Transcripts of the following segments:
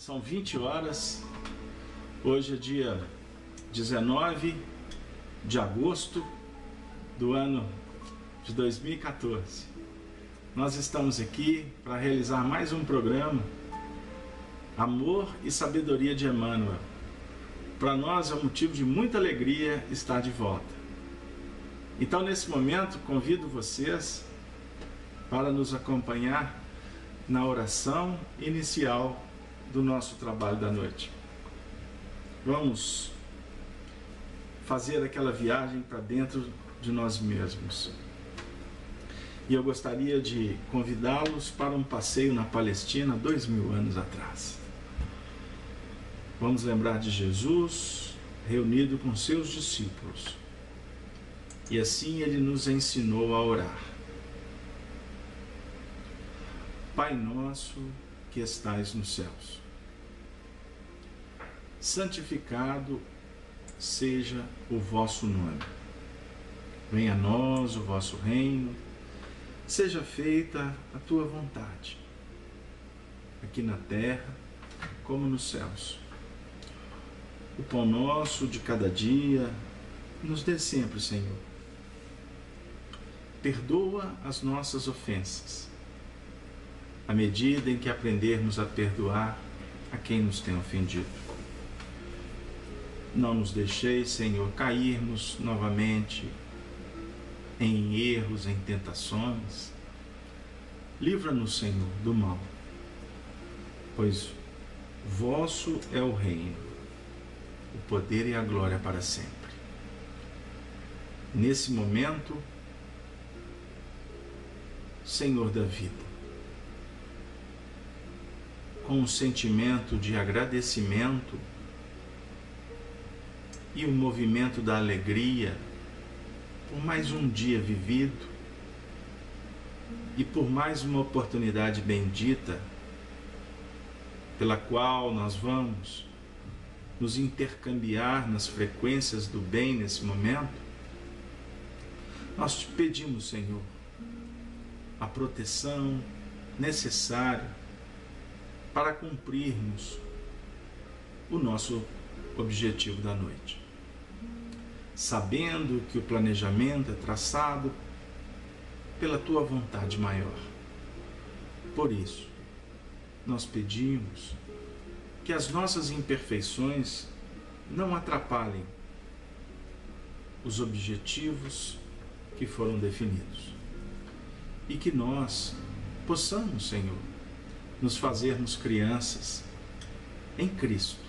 São 20 horas, hoje é dia 19 de agosto do ano de 2014. Nós estamos aqui para realizar mais um programa, Amor e Sabedoria de Emmanuel. Para nós é um motivo de muita alegria estar de volta. Então, nesse momento, convido vocês para nos acompanhar na oração inicial do nosso trabalho da noite. Vamos fazer aquela viagem para dentro de nós mesmos. E eu gostaria de convidá-los para um passeio na Palestina 2000 anos atrás. Vamos lembrar de Jesus reunido com seus discípulos. E assim ele nos ensinou a orar. Pai nosso que estais nos céus, santificado seja o vosso nome. Venha a nós o vosso reino, seja feita a tua vontade, aqui na terra como nos céus. O pão nosso de cada dia nos dê sempre, Senhor. Perdoa as nossas ofensas, à medida em que aprendermos a perdoar a quem nos tem ofendido. Não nos deixeis, Senhor, cairmos novamente em erros, em tentações. Livra-nos, Senhor, do mal, pois vosso é o reino, o poder e a glória para sempre. Nesse momento, Senhor da vida, com um sentimento de agradecimento e o movimento da alegria por mais um dia vivido e por mais uma oportunidade bendita pela qual nós vamos nos intercambiar nas frequências do bem nesse momento, nós te pedimos, Senhor, a proteção necessária para cumprirmos o nosso objetivo da noite, sabendo que o planejamento é traçado pela tua vontade maior. Por isso, nós pedimos que as nossas imperfeições não atrapalhem os objetivos que foram definidos e que nós possamos, Senhor, nos fazermos crianças em Cristo,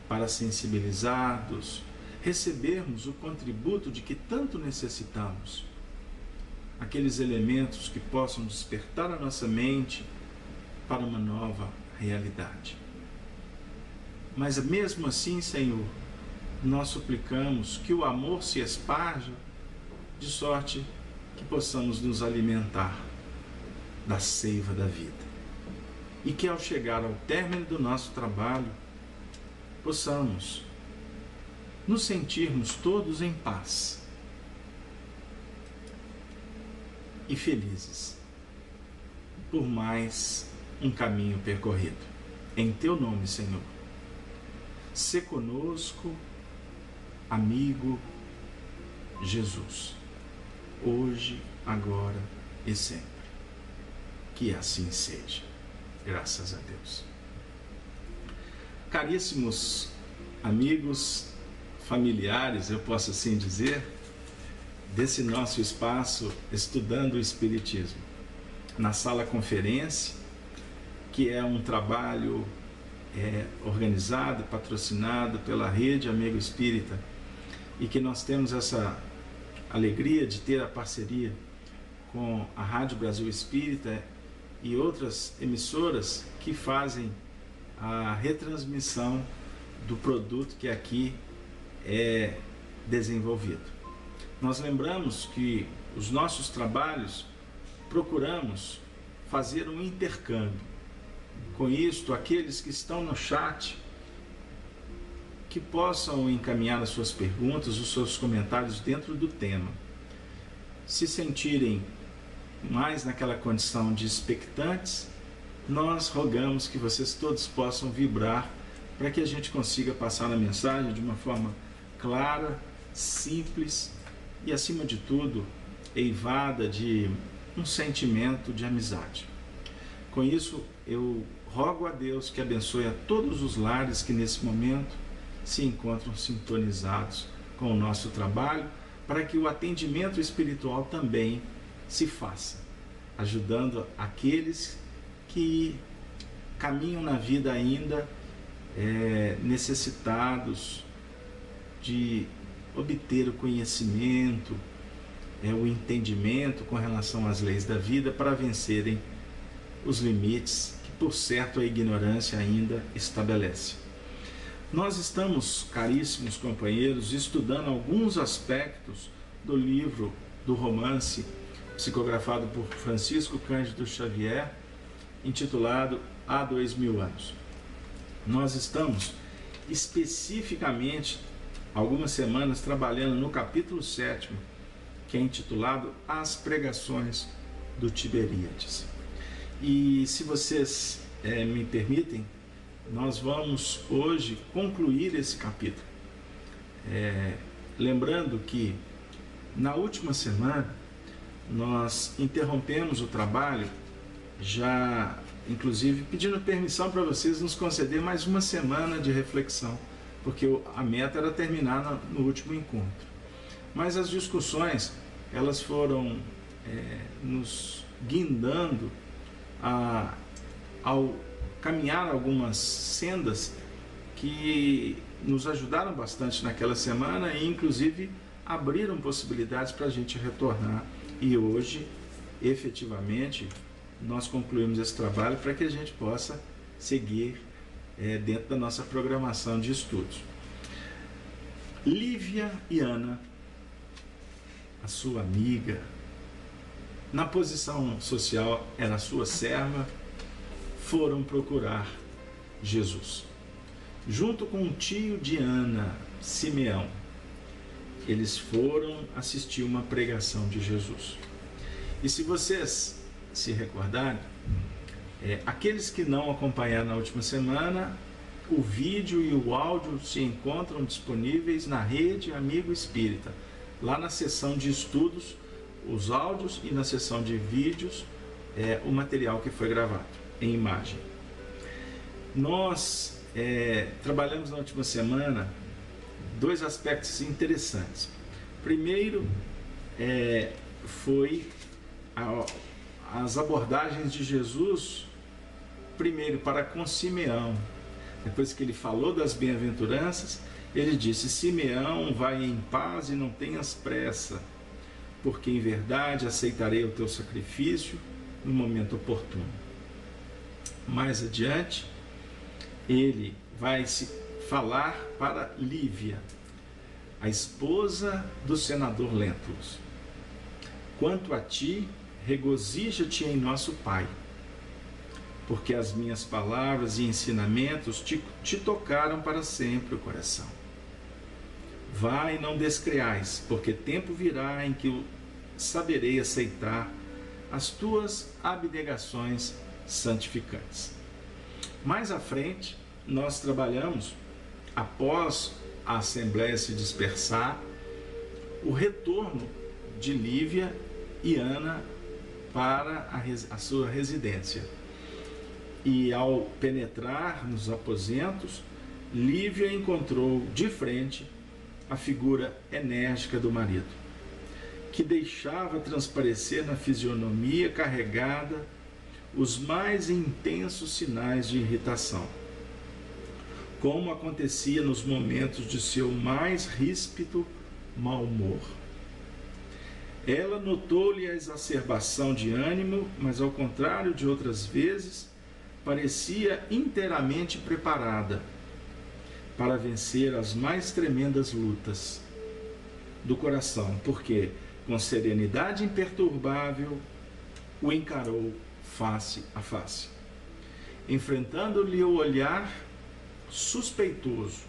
para sensibilizados, recebermos o contributo de que tanto necessitamos, aqueles elementos que possam despertar a nossa mente para uma nova realidade. Mas mesmo assim, Senhor, nós suplicamos que o amor se esparja, de sorte que possamos nos alimentar da seiva da vida. E que ao chegar ao término do nosso trabalho, possamos nos sentirmos todos em paz e felizes por mais um caminho percorrido. Em teu nome, Senhor, sê conosco, amigo Jesus, hoje, agora e sempre. Que assim seja. Graças a Deus. Caríssimos amigos, familiares, eu posso assim dizer, desse nosso espaço Estudando o Espiritismo, na sala conferência, que é um trabalho organizado, patrocinado pela Rede Amigo Espírita, e que nós temos essa alegria de ter a parceria com a Rádio Brasil Espírita e outras emissoras que fazem a retransmissão do produto que aqui é desenvolvido. Nós lembramos que os nossos trabalhos procuramos fazer um intercâmbio. Com isto, aqueles que estão no chat, que possam encaminhar as suas perguntas, os seus comentários dentro do tema. Se sentirem mais naquela condição de expectantes, nós rogamos que vocês todos possam vibrar para que a gente consiga passar a mensagem de uma forma clara, simples e, acima de tudo, eivada de um sentimento de amizade. Com isso, eu rogo a Deus que abençoe a todos os lares que nesse momento se encontram sintonizados com o nosso trabalho, para que o atendimento espiritual também se faça, ajudando aqueles que caminham na vida ainda necessitados de obter o conhecimento, o entendimento com relação às leis da vida para vencerem os limites que, por certo, a ignorância ainda estabelece. Nós estamos, caríssimos companheiros, estudando alguns aspectos do livro, do romance psicografado por Francisco Cândido Xavier, intitulado Há 2000 anos. Nós estamos especificamente, algumas semanas, trabalhando no capítulo 7º, que é intitulado As Pregações do Tiberíades. E se vocês me permitem, nós vamos hoje concluir esse capítulo. Lembrando que na última semana nós interrompemos o trabalho, já inclusive pedindo permissão para vocês nos conceder mais uma semana de reflexão, porque a meta era terminar no último encontro. Mas as discussões, elas foram nos guindando ao caminhar algumas sendas que nos ajudaram bastante naquela semana e inclusive abriram possibilidades para a gente retornar. E hoje, efetivamente, nós concluímos esse trabalho para que a gente possa seguir dentro da nossa programação de estudos. Lívia e Ana, a sua amiga, na posição social era sua serva, foram procurar Jesus. Junto com o tio de Ana, Simeão, eles foram assistir uma pregação de Jesus. E se vocês se recordarem, aqueles que não acompanharam na última semana, o vídeo e o áudio se encontram disponíveis na Rede Amigo Espírita, lá na seção de estudos, os áudios, e na seção de vídeos, o material que foi gravado em imagem. Nós trabalhamos na última semana dois aspectos interessantes. Primeiro, foi as abordagens de Jesus, primeiro para com Simeão. Depois que ele falou das bem-aventuranças, ele disse: Simeão, vai em paz e não tenhas pressa, porque em verdade aceitarei o teu sacrifício no momento oportuno. Mais adiante, ele vai se falar para Lívia, a esposa do senador Lentulus. Quanto a ti, regozija-te em nosso Pai, porque as minhas palavras e ensinamentos te tocaram para sempre o coração. Vai e não descreais, porque tempo virá em que saberei aceitar as tuas abnegações santificantes. Mais à frente, nós trabalhamos, após a Assembleia se dispersar, o retorno de Lívia e Ana para a sua residência. E ao penetrar nos aposentos, Lívia encontrou de frente a figura enérgica do marido, que deixava transparecer na fisionomia carregada os mais intensos sinais de irritação, como acontecia nos momentos de seu mais ríspido mau humor. Ela notou-lhe a exacerbação de ânimo, mas, ao contrário de outras vezes, parecia inteiramente preparada para vencer as mais tremendas lutas do coração, porque, com serenidade imperturbável, o encarou face a face. Enfrentando-lhe o olhar suspeitoso,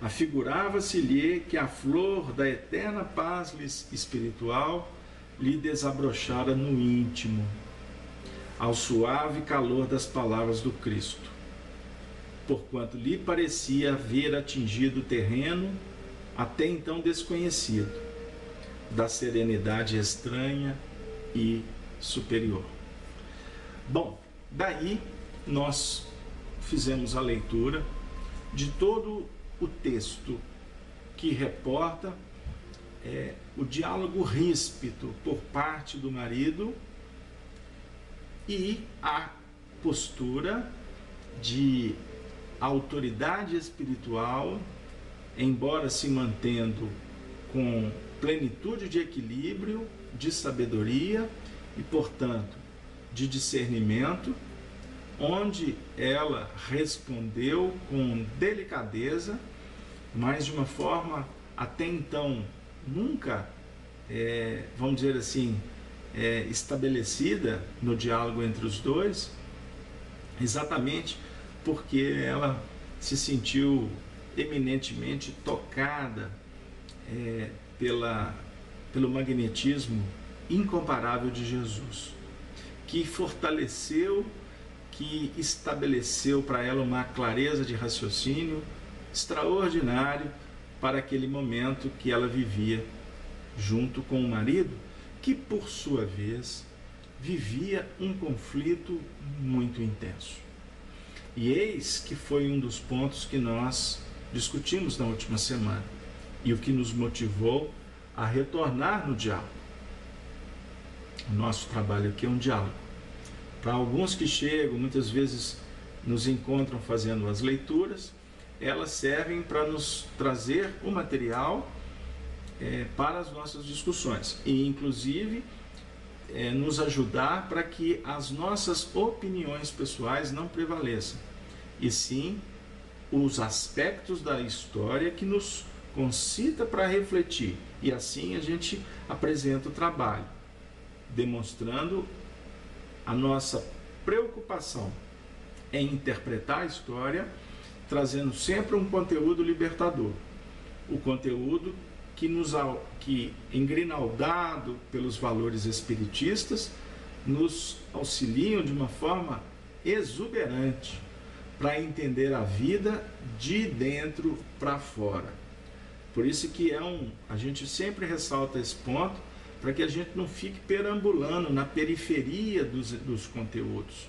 afigurava-se-lhe que a flor da eterna paz espiritual lhe desabrochara no íntimo, ao suave calor das palavras do Cristo, porquanto lhe parecia haver atingido o terreno até então desconhecido, da serenidade estranha e superior. Bom, daí nós fizemos a leitura de todo o texto que reporta o diálogo ríspido por parte do marido e a postura de autoridade espiritual, embora se mantendo com plenitude de equilíbrio, de sabedoria e, portanto, de discernimento, onde ela respondeu com delicadeza, mas de uma forma até então nunca, vamos dizer assim, estabelecida no diálogo entre os dois, exatamente porque ela se sentiu eminentemente tocada pelo magnetismo incomparável de Jesus, que fortaleceu, que estabeleceu para ela uma clareza de raciocínio extraordinário para aquele momento que ela vivia junto com o marido, que por sua vez vivia um conflito muito intenso. E eis que foi um dos pontos que nós discutimos na última semana e o que nos motivou a retornar no diálogo. O nosso trabalho aqui é um diálogo. Para alguns que chegam, muitas vezes nos encontram fazendo as leituras, elas servem para nos trazer o material para as nossas discussões e, inclusive, nos ajudar para que as nossas opiniões pessoais não prevaleçam, e sim os aspectos da história que nos concita para refletir. E assim a gente apresenta o trabalho, demonstrando a nossa preocupação em interpretar a história, trazendo sempre um conteúdo libertador, o conteúdo que engrinaldado pelos valores espiritistas, nos auxiliam de uma forma exuberante para entender a vida de dentro para fora. Por isso que a gente sempre ressalta esse ponto, para que a gente não fique perambulando na periferia dos conteúdos.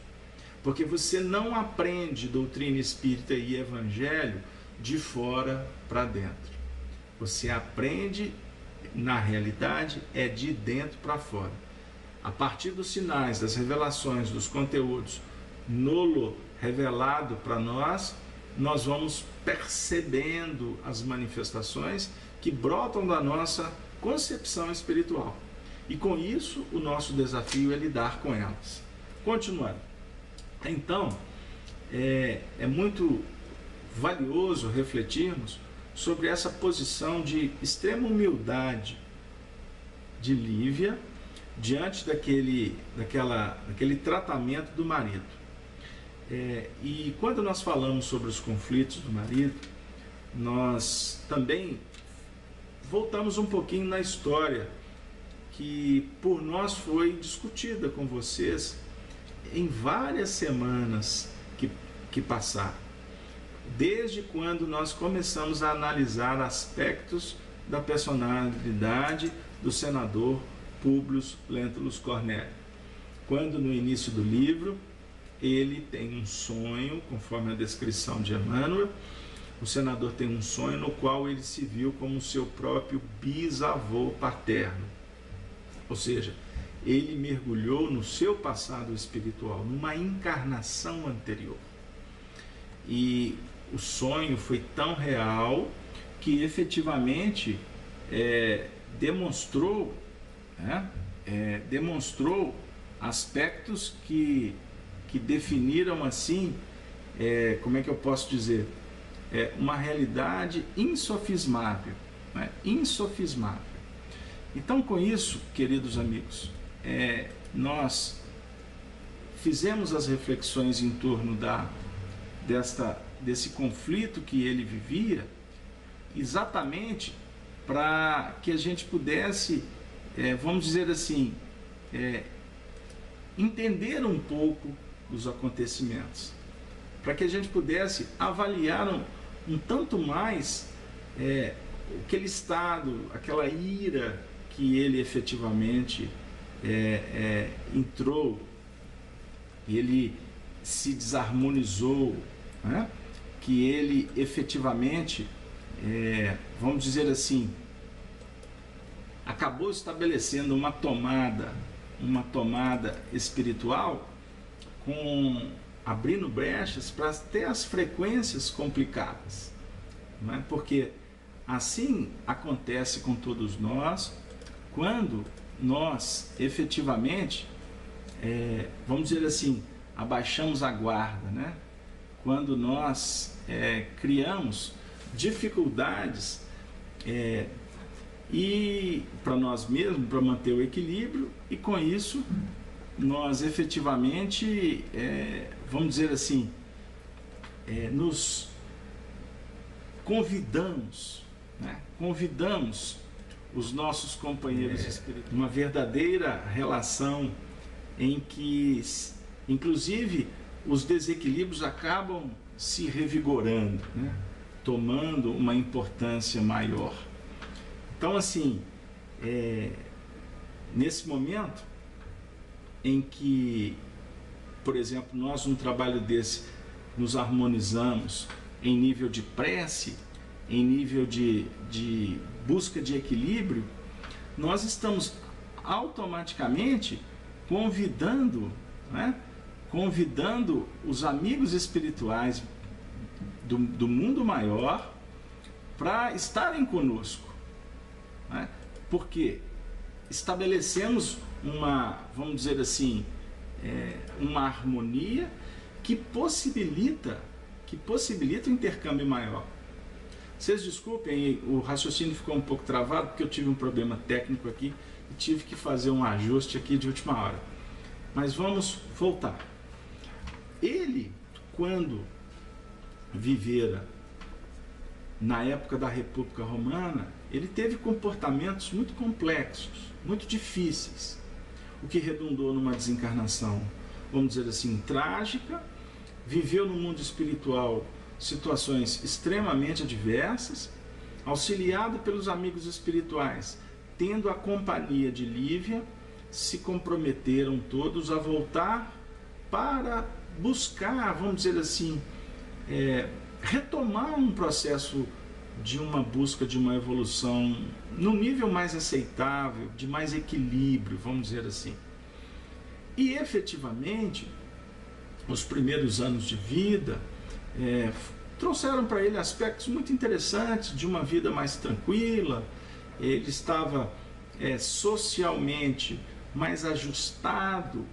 Porque você não aprende doutrina espírita e evangelho de fora para dentro. Você aprende, na realidade, de dentro para fora. A partir dos sinais, das revelações, dos conteúdos nolo revelado para nós, nós vamos percebendo as manifestações que brotam da nossa concepção espiritual. E com isso, o nosso desafio é lidar com elas. Continuando. Então, é muito valioso refletirmos sobre essa posição de extrema humildade de Lívia diante daquele tratamento do marido. E quando nós falamos sobre os conflitos do marido, nós também voltamos um pouquinho na história que por nós foi discutida com vocês em várias semanas que passaram, desde quando nós começamos a analisar aspectos da personalidade do senador Públio Lentulus Cornélio, quando no início do livro ele tem um sonho, conforme a descrição de Emmanuel. O senador tem um sonho no qual ele se viu como seu próprio bisavô paterno, ou seja, ele mergulhou no seu passado espiritual, numa encarnação anterior. E o sonho foi tão real que efetivamente demonstrou aspectos que definiram assim, como é que eu posso dizer, uma realidade insofismável, né? Insofismável. Então, com isso, queridos amigos, nós fizemos as reflexões em torno desse conflito que ele vivia, exatamente para que a gente pudesse, vamos dizer assim, entender um pouco dos acontecimentos, para que a gente pudesse avaliar um tanto mais aquele estado, aquela ira que ele efetivamente entrou, ele se desarmonizou, né? Que ele efetivamente, vamos dizer assim, acabou estabelecendo uma tomada espiritual, abrindo brechas para ter as frequências complicadas, né? Porque assim acontece com todos nós quando nós efetivamente, vamos dizer assim, abaixamos a guarda, né? Quando nós criamos dificuldades e para nós mesmos, para manter o equilíbrio, e com isso nós efetivamente, vamos dizer assim, nos convidamos, né? Convidamos os nossos companheiros espirituais, uma verdadeira relação em que, inclusive, os desequilíbrios acabam se revigorando, né? Tomando uma importância maior. Então, assim, nesse momento em que, por exemplo, nós num trabalho desse nos harmonizamos em nível de prece, em nível de busca de equilíbrio, nós estamos automaticamente convidando, né? Convidando os amigos espirituais do mundo maior para estarem conosco, né? Porque estabelecemos vamos dizer assim, uma harmonia que possibilita o intercâmbio maior. Vocês desculpem, o raciocínio ficou um pouco travado porque eu tive um problema técnico aqui e tive que fazer um ajuste aqui de última hora. Mas vamos voltar. Ele, quando vivera na época da República Romana, ele teve comportamentos muito complexos, muito difíceis, o que redundou numa desencarnação, vamos dizer assim, trágica. Viveu no mundo espiritual situações extremamente adversas, auxiliado pelos amigos espirituais, tendo a companhia de Lívia, se comprometeram todos a voltar para buscar, vamos dizer assim, retomar um processo de uma busca de uma evolução no nível mais aceitável, de mais equilíbrio, vamos dizer assim. E efetivamente, os primeiros anos de vida trouxeram para ele aspectos muito interessantes de uma vida mais tranquila. Ele estava socialmente mais ajustado,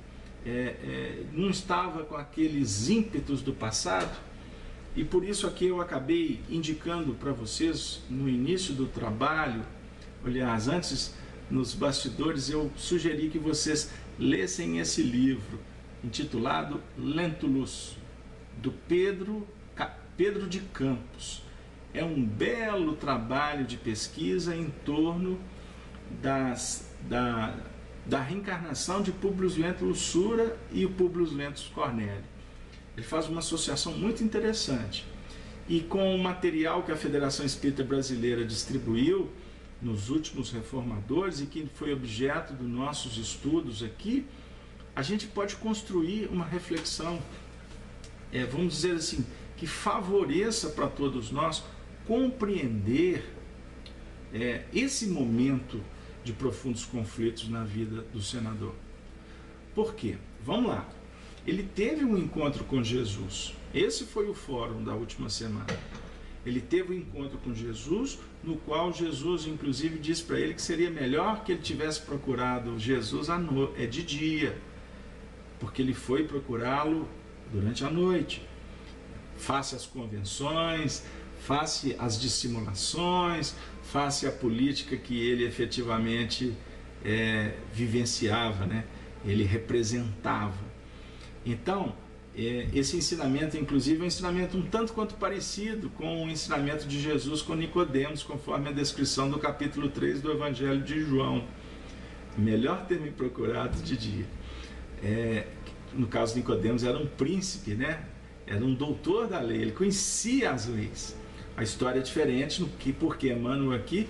não estava com aqueles ímpetos do passado. E por isso aqui eu acabei indicando para vocês no início do trabalho, aliás, antes nos bastidores, eu sugeri que vocês lessem esse livro intitulado Lentulus, do Pedro de Campos. É um belo trabalho de pesquisa em torno da reencarnação de Publius Lentulus Sura e o Publius Lentulus Cornélio. Ele faz uma associação muito interessante. E com o material que a Federação Espírita Brasileira distribuiu nos últimos reformadores e que foi objeto dos nossos estudos aqui, a gente pode construir uma reflexão, vamos dizer assim, que favoreça para todos nós compreender esse momento de profundos conflitos na vida do senador. Por quê? Vamos lá. Ele teve um encontro com Jesus. Esse foi o fórum da última semana. Ele teve um encontro com Jesus, no qual Jesus, inclusive, disse para ele que seria melhor que ele tivesse procurado Jesus de dia, porque ele foi procurá-lo durante a noite. Face às convenções, face às dissimulações, face à política que ele efetivamente vivenciava, né? Ele representava. Então, esse ensinamento, inclusive, é um ensinamento um tanto quanto parecido com o ensinamento de Jesus com Nicodemos, conforme a descrição do capítulo 3 do Evangelho de João. Melhor ter me procurado de dia. No caso de Nicodemos, era um príncipe, né? Era um doutor da lei, ele conhecia as leis. A história é diferente, porque Emmanuel aqui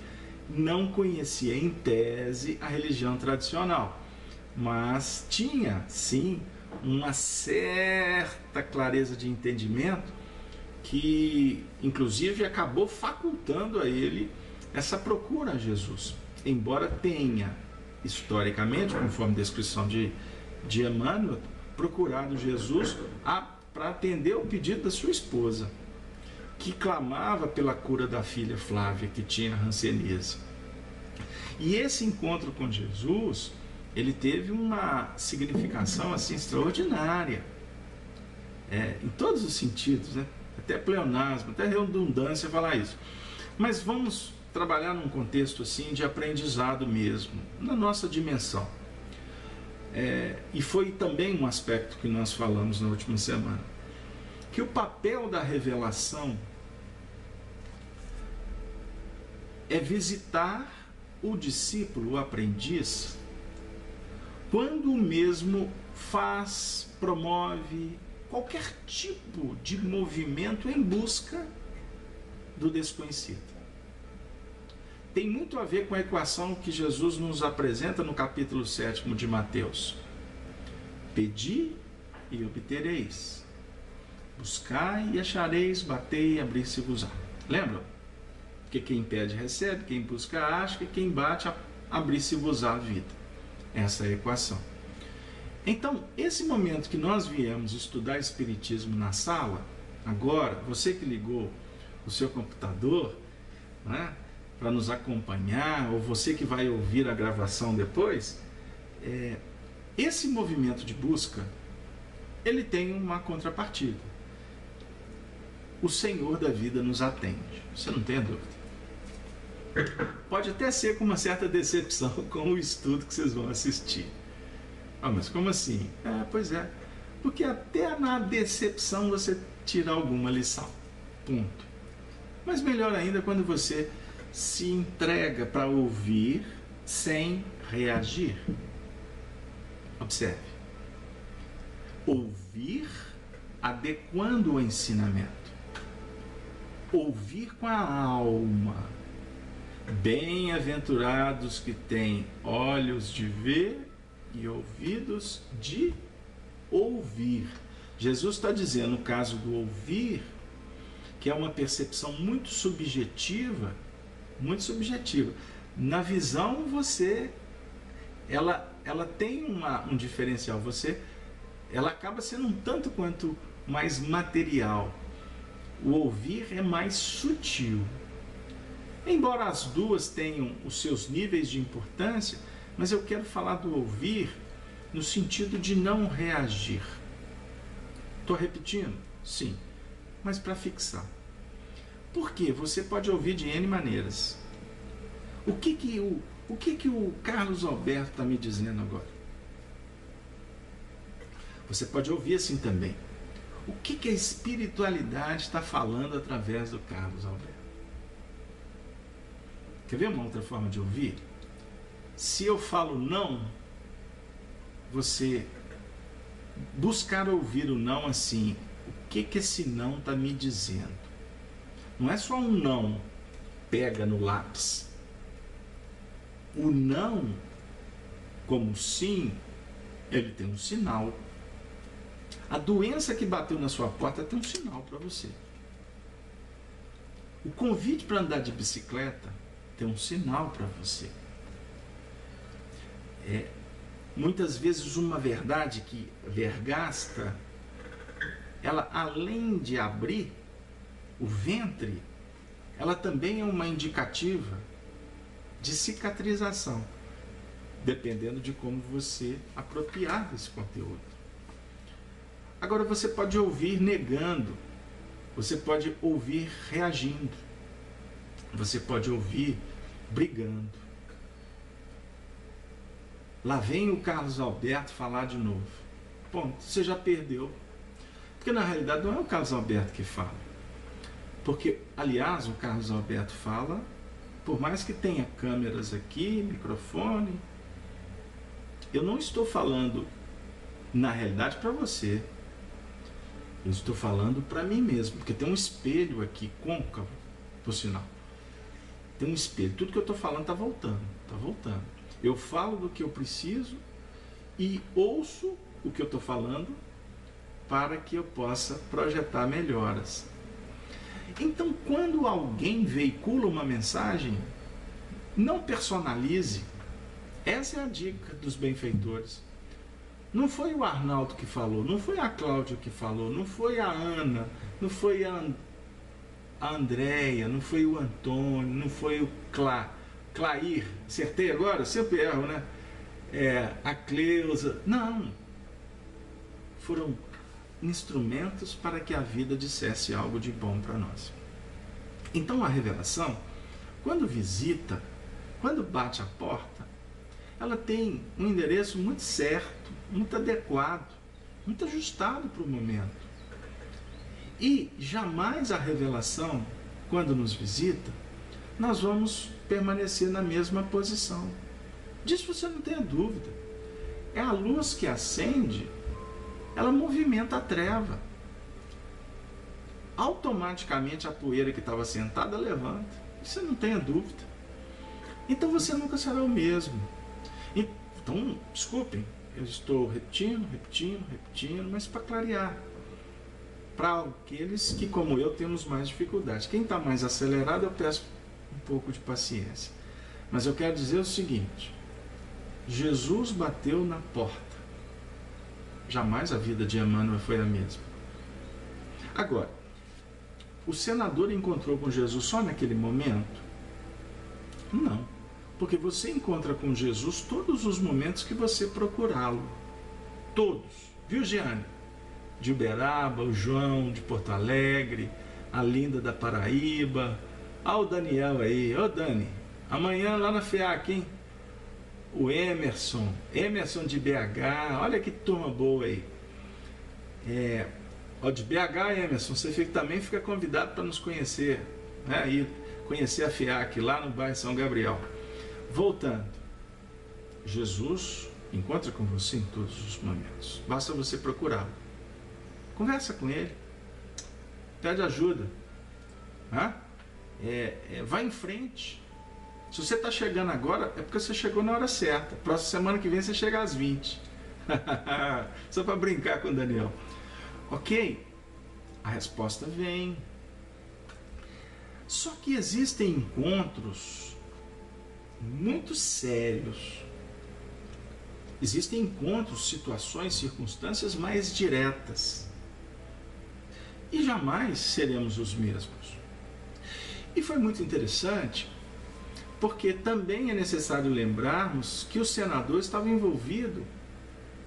não conhecia em tese a religião tradicional, mas tinha sim uma certa clareza de entendimento que inclusive acabou facultando a ele essa procura a Jesus, embora tenha historicamente, conforme a descrição de Emmanuel, procurado Jesus para atender o pedido da sua esposa, que clamava pela cura da filha Flávia, que tinha hanseníase. E esse encontro com Jesus, ele teve uma significação assim extraordinária, em todos os sentidos, né? Até pleonasmo, até redundância falar isso. Mas vamos trabalhar num contexto assim de aprendizado mesmo, na nossa dimensão. E foi também um aspecto que nós falamos na última semana, que o papel da revelação é visitar o discípulo, o aprendiz, quando o mesmo faz, promove qualquer tipo de movimento em busca do desconhecido. Tem muito a ver com a equação que Jesus nos apresenta no capítulo 7 de Mateus. Pedi e obtereis. Buscai e achareis, batei e abrir-se-vos-á. Lembram? Porque quem pede recebe, quem busca acha, e quem bate abrir-se-vos-á a vida. Essa é a equação. Então, esse momento que nós viemos estudar Espiritismo na sala, agora, você que ligou o seu computador, né, para nos acompanhar, ou você que vai ouvir a gravação depois, esse movimento de busca, ele tem uma contrapartida. O Senhor da vida nos atende, você não tem dúvida. Pode até ser com uma certa decepção com o estudo que vocês vão assistir. Mas como assim? Pois é, porque até na decepção você tira alguma lição, ponto. Mas melhor ainda quando você se entrega para ouvir sem reagir. Observe. Ouvir adequando o ensinamento. Ouvir com a alma. Bem-aventurados que têm olhos de ver e ouvidos de ouvir. Jesus está dizendo, no caso do ouvir, que é uma percepção muito subjetiva. Na visão, ela tem um diferencial. Ela acaba sendo um tanto quanto mais material. O ouvir é mais sutil. Embora as duas tenham os seus níveis de importância, mas eu quero falar do ouvir no sentido de não reagir. Estou repetindo? Sim, mas para fixar. Por quê? Você pode ouvir de N maneiras. O que o Carlos Alberto está me dizendo agora? Você pode ouvir assim também. O que a espiritualidade está falando através do Carlos Alberto? Quer ver uma outra forma de ouvir? Se eu falo não, você buscar ouvir o não assim, o que esse não está me dizendo? Não é só um não, pega no lápis. O não, como sim, ele tem um sinal. A doença que bateu na sua porta tem um sinal para você. O convite para andar de bicicleta tem um sinal para você. Muitas vezes uma verdade que vergasta, ela além de abrir o ventre, ela também é uma indicativa de cicatrização, dependendo de como você apropriar desse conteúdo. Agora você pode ouvir negando, você pode ouvir reagindo, você pode ouvir brigando. Lá vem o Carlos Alberto falar de novo. Ponto, você já perdeu. Porque na realidade não é o Carlos Alberto que fala. Porque, aliás, o Carlos Alberto fala, por mais que tenha câmeras aqui, microfone, eu não estou falando Na realidade, para você. Eu estou falando para mim mesmo, porque tem um espelho aqui, côncavo, por sinal. Tem um espelho. Tudo que eu estou falando está voltando, está voltando. Eu falo do que eu preciso e ouço o que eu estou falando para que eu possa projetar melhoras. Então, quando alguém veicula uma mensagem, não personalize. Essa é a dica dos benfeitores. Não foi o Arnaldo que falou, não foi a Cláudia que falou, não foi a Ana, não foi a Andréia, não foi o Antônio, não foi o Clair. Acertei agora? Sempre erro, né? A Cleusa. Não. Foram instrumentos para que a vida dissesse algo de bom para nós. Então a revelação, quando visita, quando bate a porta, ela tem um endereço muito certo, muito adequado, muito ajustado para o momento. E jamais a revelação, quando nos visita, nós vamos permanecer na mesma posição. Disso você não tenha dúvida. É a luz que acende, ela movimenta a treva. Automaticamente a poeira que estava sentada levanta. Você não tenha dúvida. Então você nunca será o mesmo. Então, desculpem, eu estou repetindo, mas para clarear. Para aqueles que, como eu, temos mais dificuldade. Quem está mais acelerado, eu peço um pouco de paciência. Mas eu quero dizer o seguinte: Jesus bateu na porta. Jamais a vida de Emmanuel foi a mesma. Agora, o senador encontrou com Jesus só naquele momento? Não. Porque você encontra com Jesus todos os momentos que você procurá-lo. Todos. Viu, Giane? De Uberaba, o João de Porto Alegre, a Linda da Paraíba. O Daniel aí. Ô, Dani, amanhã lá na FEAC, hein? O Emerson de BH. Olha que turma boa aí. De BH, Emerson, você também fica convidado para nos conhecer, né? E conhecer a FEAC lá no bairro São Gabriel. Voltando, Jesus encontra com você em todos os momentos. Basta você procurá-lo. Conversa com ele. Pede ajuda. Vai em frente. Se você está chegando agora, é porque você chegou na hora certa. Próxima semana que vem você chega às 20. Só para brincar com o Daniel. Ok? A resposta vem. Só que existem encontros muito sérios. Existem encontros, situações, circunstâncias mais diretas. E jamais seremos os mesmos. E foi muito interessante, porque também é necessário lembrarmos que o senador estava envolvido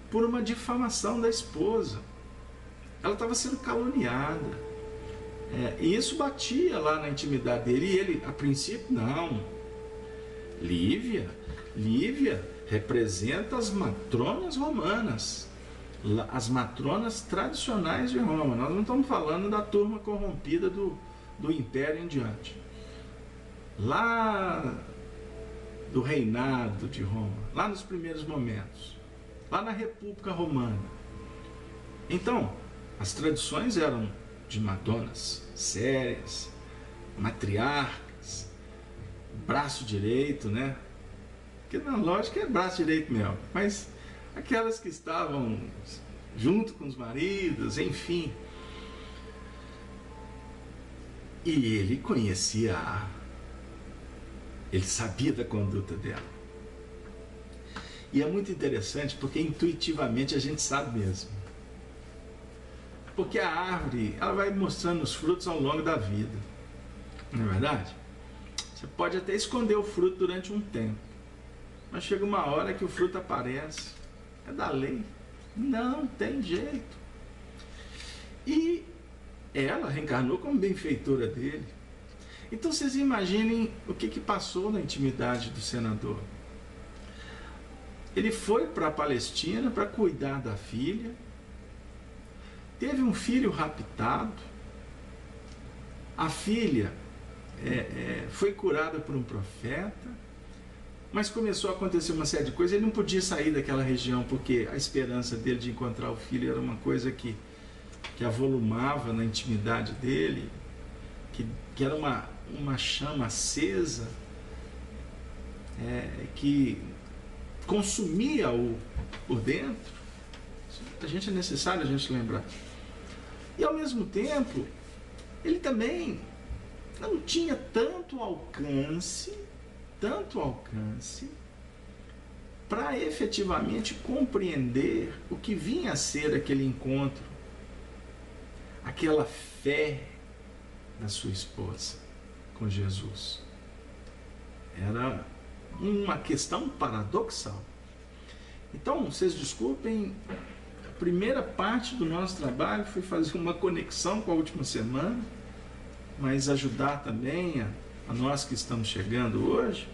por uma difamação da esposa. Ela estava sendo caluniada. E isso batia lá na intimidade dele. E ele, a princípio, não. Lívia representa as matronas romanas, as matronas tradicionais de Roma. Nós não estamos falando da turma corrompida do Império em diante. Lá do reinado de Roma, lá nos primeiros momentos, lá na República Romana. Então, as tradições eram de madonas sérias, matriarcas, braço direito, né? Que na lógica é braço direito mesmo, mas aquelas que estavam junto com os maridos, enfim. E ele conhecia ele sabia da conduta dela. E é muito interessante porque intuitivamente a gente sabe mesmo. Porque a árvore, ela vai mostrando os frutos ao longo da vida. Não é verdade? Você pode até esconder o fruto durante um tempo, mas chega uma hora que o fruto aparece. É da lei. Não tem jeito. E ela reencarnou como benfeitora dele. Então vocês imaginem o que passou na intimidade do senador. Ele foi para a Palestina para cuidar da filha. Teve um filho raptado. A filha foi curada por um profeta. Mas começou a acontecer uma série de coisas, ele não podia sair daquela região, porque a esperança dele de encontrar o filho era uma coisa que avolumava na intimidade dele, que era uma chama acesa, que consumia-o por dentro. A gente é necessário a gente lembrar. E ao mesmo tempo, ele também não tinha tanto alcance para efetivamente compreender o que vinha a ser aquele encontro, aquela fé da sua esposa com Jesus. Era uma questão paradoxal. Então, vocês desculpem, a primeira parte do nosso trabalho foi fazer uma conexão com a última semana, mas ajudar também a nós que estamos chegando hoje,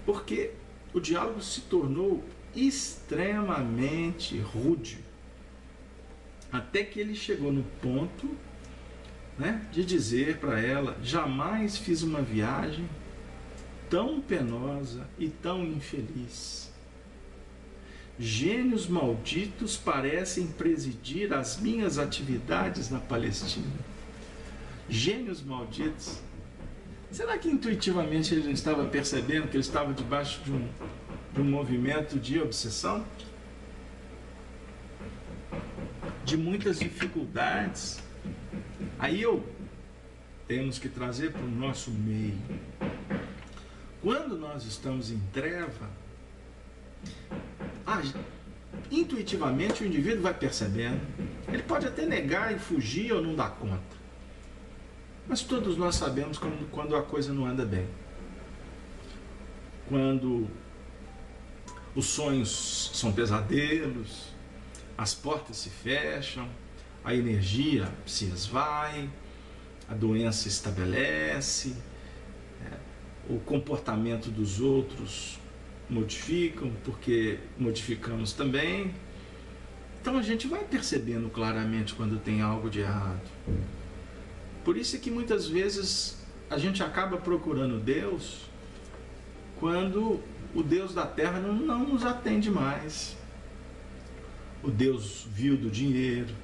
porque o diálogo se tornou extremamente rude, até que ele chegou no ponto, de dizer para ela: jamais fiz uma viagem tão penosa e tão infeliz. Gênios malditos parecem presidir as minhas atividades na Palestina. Gênios malditos. Será que intuitivamente ele não estava percebendo que ele estava debaixo de um movimento de obsessão? De muitas dificuldades. Aí temos que trazer para o nosso meio. Quando nós estamos em treva, intuitivamente o indivíduo vai percebendo. Ele pode até negar e fugir ou não dar conta. Mas todos nós sabemos quando a coisa não anda bem. Quando os sonhos são pesadelos, as portas se fecham, a energia se esvai, a doença estabelece, o comportamento dos outros modificam, porque modificamos também. Então a gente vai percebendo claramente quando tem algo de errado. Por isso é que muitas vezes a gente acaba procurando Deus quando o Deus da terra não nos atende mais. O Deus vil do dinheiro,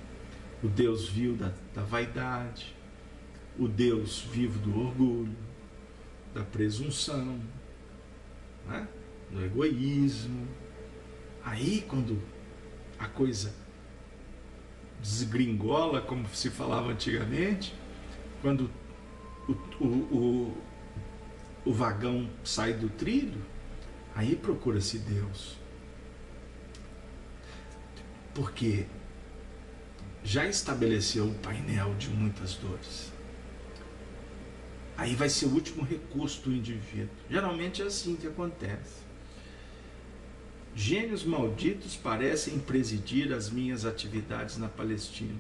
o Deus vil da vaidade, o Deus vivo do orgulho, da presunção, do egoísmo. Aí quando a coisa desgringola, como se falava antigamente, quando o vagão sai do trilho, aí procura-se Deus. Porque já estabeleceu o painel de muitas dores. Aí vai ser o último recurso do indivíduo. Geralmente é assim que acontece. Gênios malditos parecem presidir as minhas atividades na Palestina,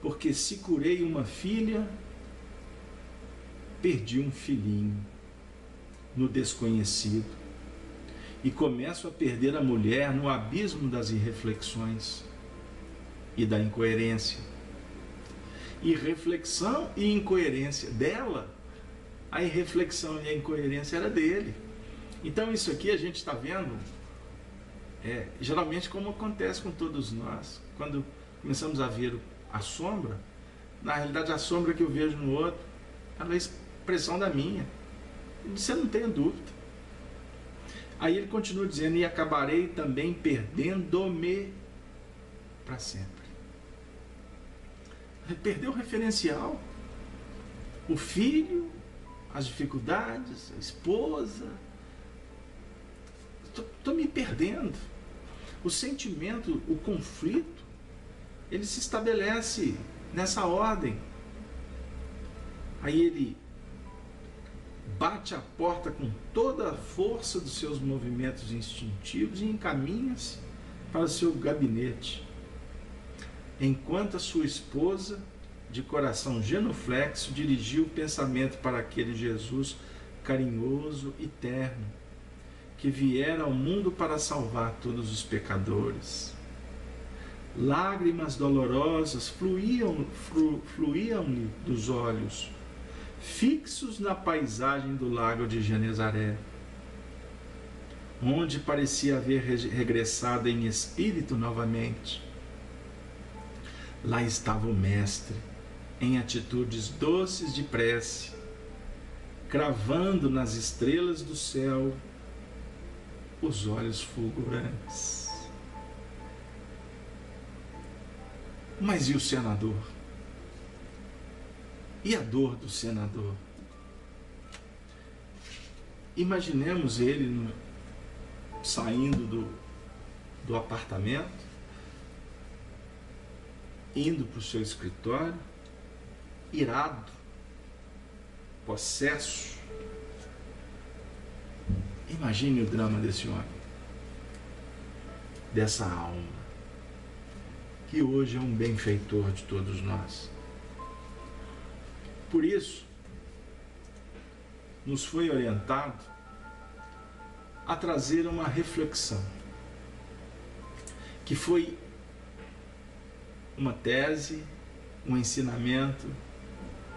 porque se curei uma filha, perdi um filhinho no desconhecido e começo a perder a mulher no abismo das irreflexões e da incoerência. Irreflexão e incoerência dela, a irreflexão e a incoerência era dele. Então isso aqui a gente está vendo, geralmente como acontece com todos nós, quando começamos a ver a sombra, na realidade a sombra que eu vejo no outro, ela é expressão da minha. Você não tem dúvida. Aí ele continua dizendo: e acabarei também perdendo-me para sempre. Ele perdeu o referencial, o filho, as dificuldades, a esposa. Estou me perdendo. O sentimento, o conflito, ele se estabelece nessa ordem. Aí ele bate a porta com toda a força dos seus movimentos instintivos e encaminha-se para o seu gabinete, enquanto a sua esposa, de coração genuflexo, dirigiu o pensamento para aquele Jesus carinhoso e terno, que viera ao mundo para salvar todos os pecadores. Lágrimas dolorosas fluíam-lhe dos olhos, fixos na paisagem do lago de Genezaré. onde parecia haver regressado em espírito novamente. Lá estava o Mestre, em atitudes doces de prece, cravando nas estrelas do céu os olhos fulgurantes. Mas e o senador? E a dor do senador? Imaginemos ele saindo do apartamento, indo para o seu escritório, irado, possesso. Imagine o drama desse homem, dessa alma, que hoje é um benfeitor de todos nós. Por isso, nos foi orientado a trazer uma reflexão, que foi uma tese, um ensinamento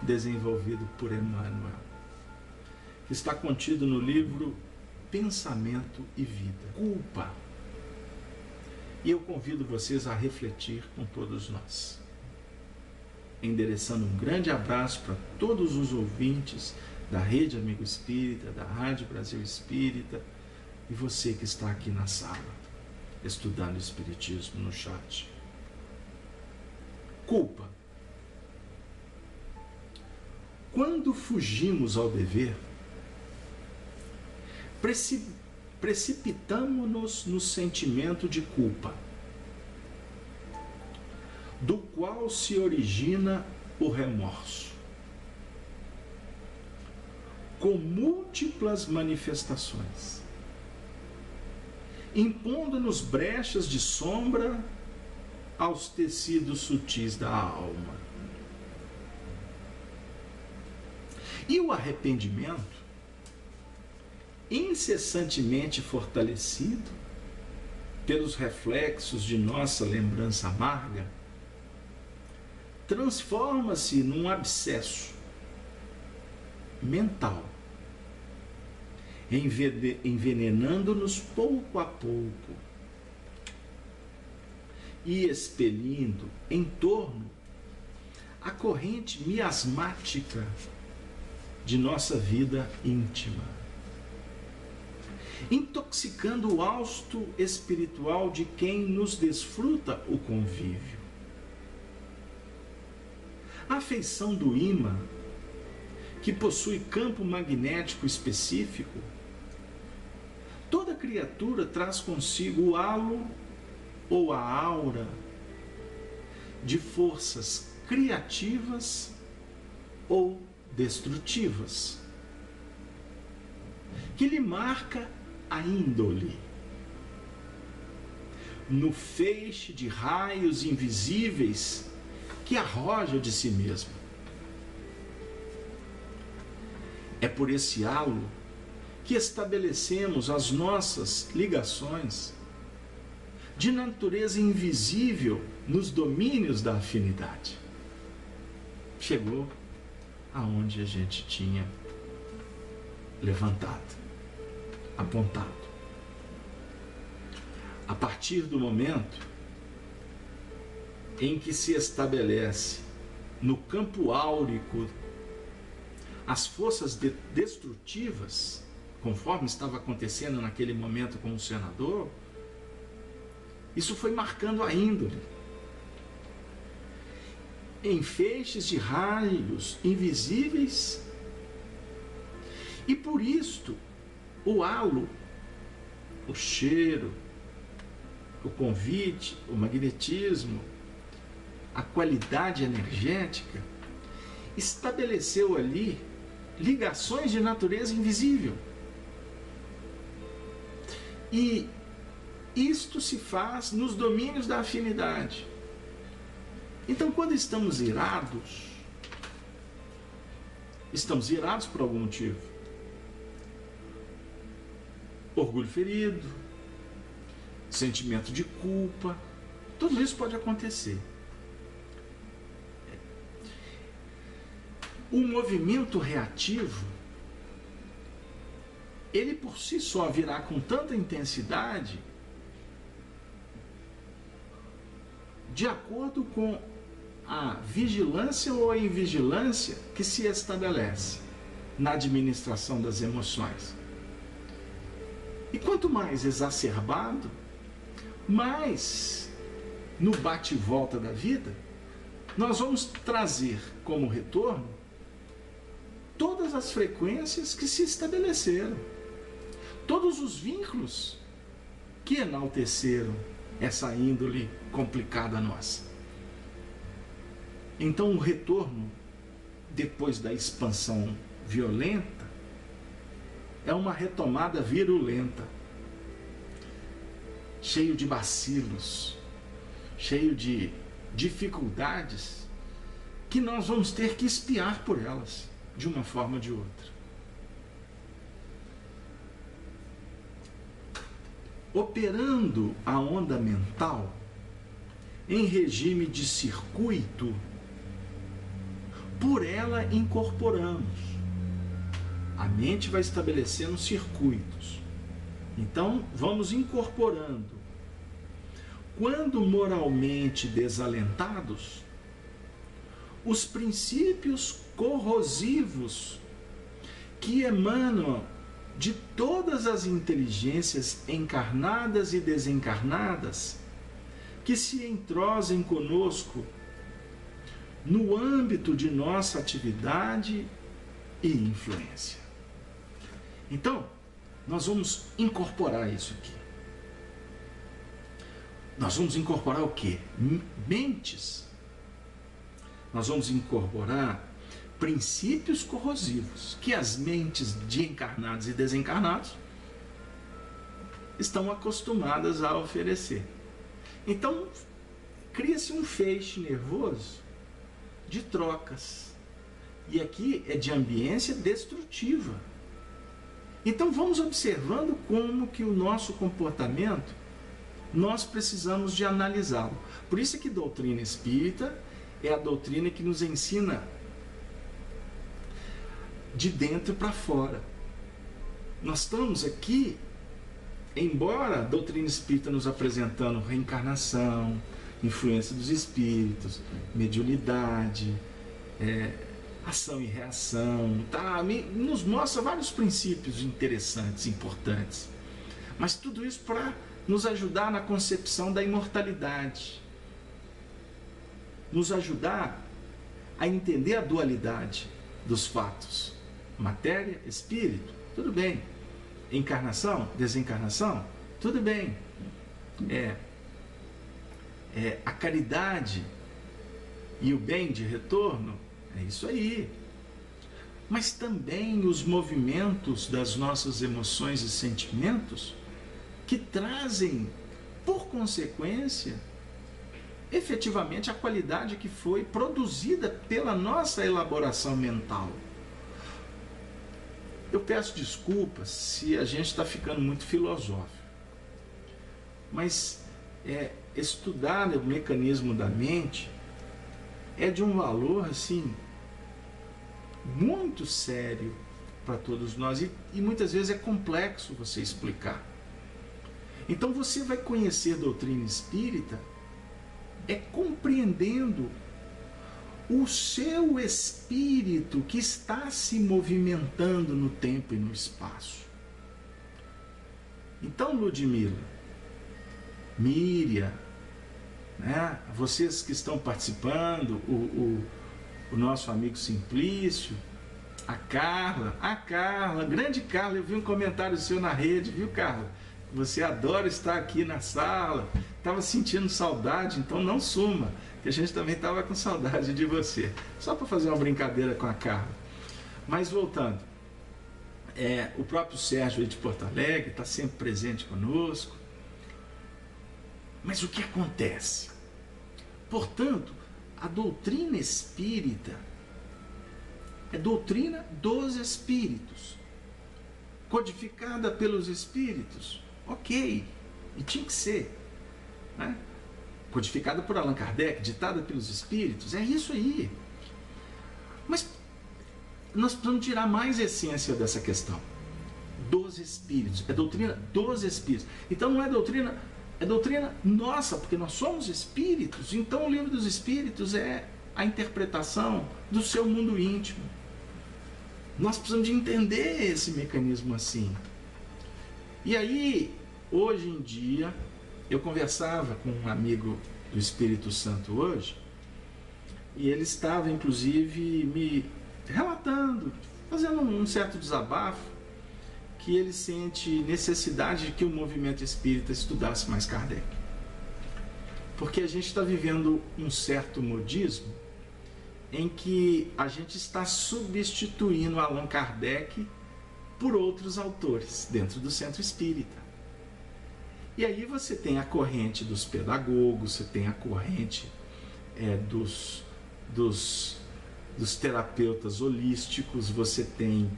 desenvolvido por Emmanuel, que está contido no livro Pensamento e Vida, Culpa. E eu convido vocês a refletir com todos nós, endereçando um grande abraço para todos os ouvintes da Rede Amigo Espírita, da Rádio Brasil Espírita, e você que está aqui na sala, estudando Espiritismo no chat. Culpa. Quando fugimos ao dever, precipitamo-nos no sentimento de culpa, do qual se origina o remorso, com múltiplas manifestações, impondo-nos brechas de sombra aos tecidos sutis da alma. E o arrependimento, incessantemente fortalecido pelos reflexos de nossa lembrança amarga, transforma-se num abscesso mental, envenenando-nos pouco a pouco e expelindo em torno a corrente miasmática de nossa vida íntima, intoxicando o hausto espiritual de quem nos desfruta o convívio. A afeição do ímã, que possui campo magnético específico, toda criatura traz consigo o halo ou a aura de forças criativas ou destrutivas, que lhe marca a índole. No feixe de raios invisíveis que arroja de si mesmo. É por esse halo que estabelecemos as nossas ligações de natureza invisível nos domínios da afinidade. Chegou aonde a gente tinha levantado, apontado. A partir do momento em que se estabelece no campo áurico as forças destrutivas, conforme estava acontecendo naquele momento com o senador, isso foi marcando a índole. Em feixes de raios invisíveis, e por isto o halo, o cheiro, o convite, o magnetismo, a qualidade energética, estabeleceu ali ligações de natureza invisível. E isto se faz nos domínios da afinidade. Então, quando estamos irados por algum motivo. Orgulho ferido, sentimento de culpa, tudo isso pode acontecer. O movimento reativo, ele por si só virá com tanta intensidade de acordo com a vigilância ou a invigilância que se estabelece na administração das emoções. E quanto mais exacerbado, mais no bate e volta da vida, nós vamos trazer como retorno todas as frequências que se estabeleceram, todos os vínculos que enalteceram essa índole complicada nossa. Então o retorno, depois da expansão violenta, é uma retomada virulenta, cheio de bacilos, cheio de dificuldades, que nós vamos ter que espiar por elas, de uma forma ou de outra. Operando a onda mental em regime de circuito, por ela incorporamos. A mente vai estabelecendo circuitos. Então, vamos incorporando. Quando moralmente desalentados, os princípios corrosivos que emanam de todas as inteligências encarnadas e desencarnadas que se entrosem conosco no âmbito de nossa atividade e influência. Então, nós vamos incorporar isso aqui. Nós vamos incorporar o quê? Mentes. Nós vamos incorporar princípios corrosivos que as mentes de encarnados e desencarnados estão acostumadas a oferecer. Então, cria-se um feixe nervoso de trocas. E aqui é de ambiência destrutiva. Então, vamos observando como que o nosso comportamento, nós precisamos de analisá-lo. Por isso é que a doutrina espírita é a doutrina que nos ensina de dentro para fora. Nós estamos aqui, embora a doutrina espírita nos apresentando reencarnação, influência dos espíritos, mediunidade, ação e reação, tá? Nos mostra vários princípios interessantes, importantes. Mas tudo isso para nos ajudar na concepção da imortalidade, nos ajudar a entender a dualidade dos fatos. Matéria, espírito, tudo bem. Encarnação, desencarnação, tudo bem. A caridade e o bem de retorno, é isso aí. Mas também os movimentos das nossas emoções e sentimentos que trazem, por consequência, efetivamente a qualidade que foi produzida pela nossa elaboração mental. Eu peço desculpas se a gente está ficando muito filosófico, mas estudar o mecanismo da mente é de um valor assim muito sério para todos nós e muitas vezes é complexo você explicar. Então você vai conhecer a doutrina espírita compreendendo o seu espírito que está se movimentando no tempo e no espaço. Então, Ludmila, Miriam, né, vocês que estão participando, o nosso amigo Simplício, a Carla, grande Carla, eu vi um comentário seu na rede, viu, Carla? Você adora estar aqui na sala, estava sentindo saudade, então não suma, que a gente também estava com saudade de você. Só para fazer uma brincadeira com a Carla. Mas voltando, o próprio Sérgio aí de Porto Alegre está sempre presente conosco. Mas o que acontece? Portanto, a doutrina espírita é doutrina dos espíritos, codificada pelos espíritos. Ok, e tinha que ser, né? Codificada por Allan Kardec, ditada pelos espíritos, é isso aí. Mas nós precisamos tirar mais essência dessa questão. dos Espíritos, é doutrina dos Espíritos. Então não é doutrina, é doutrina nossa, porque nós somos Espíritos. Então o Livro dos Espíritos é a interpretação do seu mundo íntimo. Nós precisamos de entender esse mecanismo assim. E aí, hoje em dia, eu conversava com um amigo do Espírito Santo hoje, e ele estava, inclusive, me relatando, fazendo um certo desabafo, que ele sente necessidade de que o movimento espírita estudasse mais Kardec. Porque a gente está vivendo um certo modismo em que a gente está substituindo Allan Kardec por outros autores dentro do centro espírita. E aí você tem a corrente dos pedagogos, você tem a corrente dos terapeutas holísticos, você tem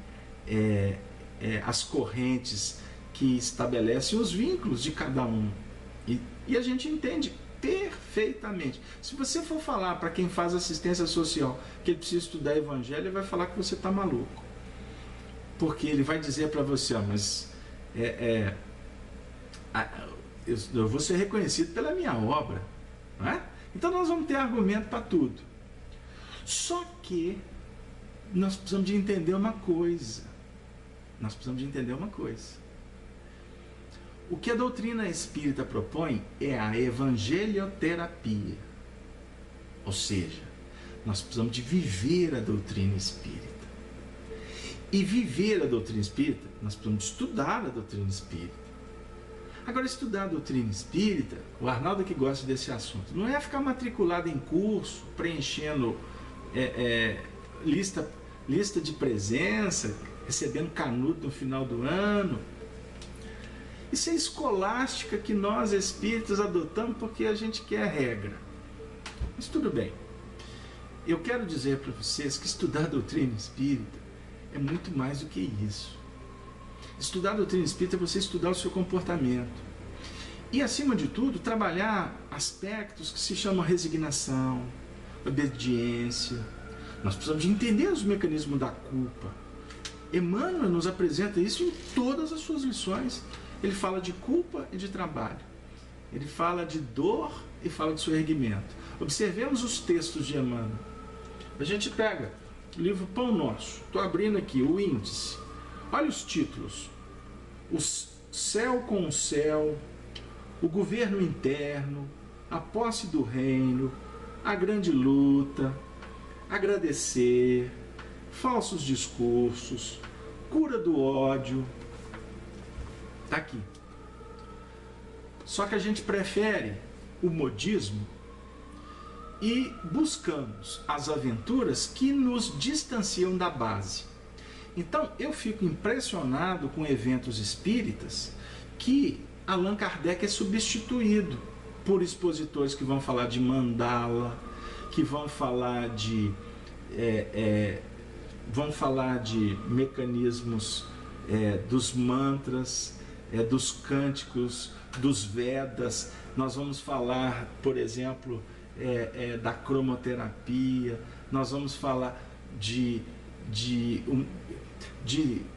as correntes que estabelecem os vínculos de cada um. E a gente entende perfeitamente. Se você for falar para quem faz assistência social que ele precisa estudar evangelho, ele vai falar que você está maluco. Porque ele vai dizer para você, mas eu vou ser reconhecido pela minha obra, não é? Então nós vamos ter argumento para tudo. Só que nós precisamos de entender uma coisa. O que a doutrina espírita propõe é a evangelioterapia. Ou seja, nós precisamos de viver a doutrina espírita. E viver a doutrina espírita, nós precisamos de estudar a doutrina espírita. Agora, estudar a doutrina espírita, o Arnaldo que gosta desse assunto, não é ficar matriculado em curso, preenchendo lista de presença, recebendo canudo no final do ano. Isso é escolástica que nós espíritas adotamos porque a gente quer regra. Mas tudo bem. Eu quero dizer para vocês que estudar a doutrina espírita é muito mais do que isso. Estudar a doutrina espírita é você estudar o seu comportamento. E, acima de tudo, trabalhar aspectos que se chamam resignação, obediência. Nós precisamos de entender os mecanismos da culpa. Emmanuel nos apresenta isso em todas as suas lições. Ele fala de culpa e de trabalho. Ele fala de dor e fala de soerguimento. Observemos os textos de Emmanuel. A gente pega o livro Pão Nosso. Estou abrindo aqui o índice. Olha os títulos. O céu com o céu, o governo interno, a posse do reino, a grande luta, agradecer, falsos discursos, cura do ódio. Está aqui. Só que a gente prefere o modismo e buscamos as aventuras que nos distanciam da base. Então eu fico impressionado com eventos espíritas que Allan Kardec é substituído por expositores que vão falar de mandala, que vão falar de mecanismos dos mantras, dos cânticos, dos Vedas. Nós vamos falar, por exemplo, da cromoterapia. Nós vamos falar de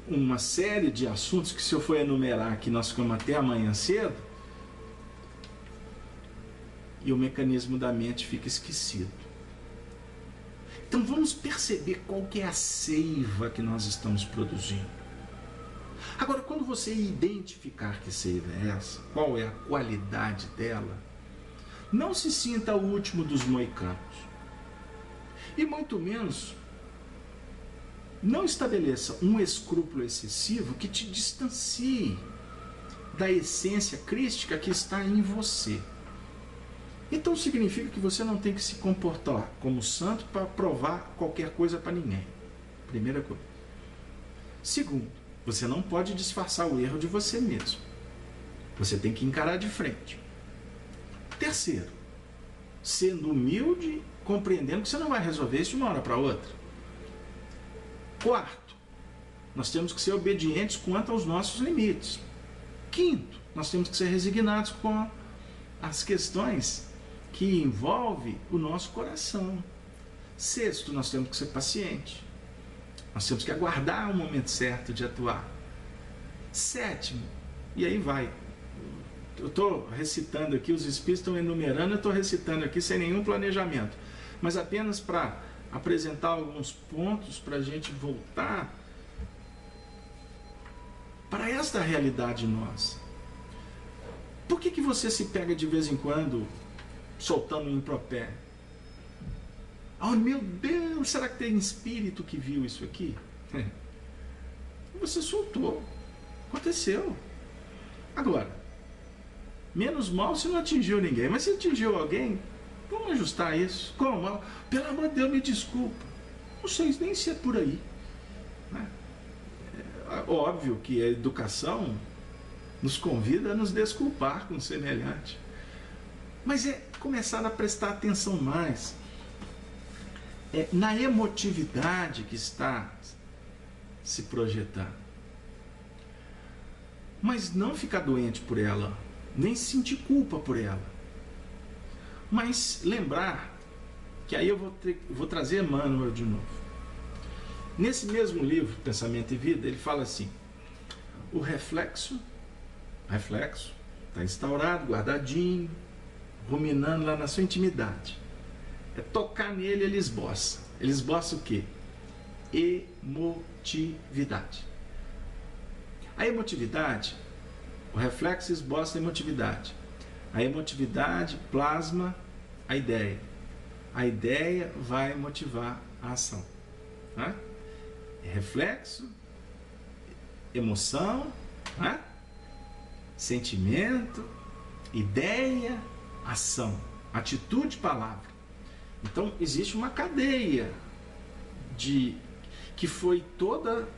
uma série de assuntos que, se eu for enumerar aqui, nós ficamos até amanhã cedo, e o mecanismo da mente fica esquecido. Então vamos perceber qual que é a seiva que nós estamos produzindo. Agora, quando você identificar que seiva é essa, qual é a qualidade dela, não se sinta o último dos moicanos. E muito menos não estabeleça um escrúpulo excessivo que te distancie da essência crística que está em você. Então significa que você não tem que se comportar como santo para provar qualquer coisa para ninguém. Primeira coisa. Segundo, você não pode disfarçar o erro de você mesmo. Você tem que encarar de frente. Terceiro, sendo humilde, compreendendo que você não vai resolver isso de uma hora para outra. Quarto, nós temos que ser obedientes quanto aos nossos limites. Quinto, nós temos que ser resignados com as questões que envolvem o nosso coração. Sexto, nós temos que ser pacientes. Nós temos que aguardar o momento certo de atuar. Sétimo, e aí vai. Eu estou recitando aqui, os espíritos estão enumerando, eu estou recitando aqui sem nenhum planejamento, mas apenas para apresentar alguns pontos para a gente voltar para esta realidade nossa. Por que você se pega de vez em quando soltando um impropério? Oh, meu Deus, será que tem espírito que viu isso aqui? Você soltou, aconteceu. Agora, menos mal se não atingiu ninguém, mas se atingiu alguém, vamos ajustar isso. Como? Pelo amor de Deus, me desculpa. Não sei nem se é por aí. É óbvio que a educação nos convida a nos desculpar com o semelhante. Mas é começar a prestar atenção mais na emotividade que está se projetando. Mas não ficar doente por ela, nem sentir culpa por ela. Mas lembrar que aí eu vou trazer Emmanuel de novo. Nesse mesmo livro, Pensamento e Vida, ele fala assim: o reflexo está instaurado, guardadinho, ruminando lá na sua intimidade. É tocar nele, ele esboça. Ele esboça o quê? Emotividade. A emotividade, o reflexo esboça a emotividade. A emotividade plasma a ideia. A ideia vai motivar a ação. Né? Reflexo, emoção, né? Sentimento, ideia, ação, atitude, palavra. Então existe uma cadeia que foi toda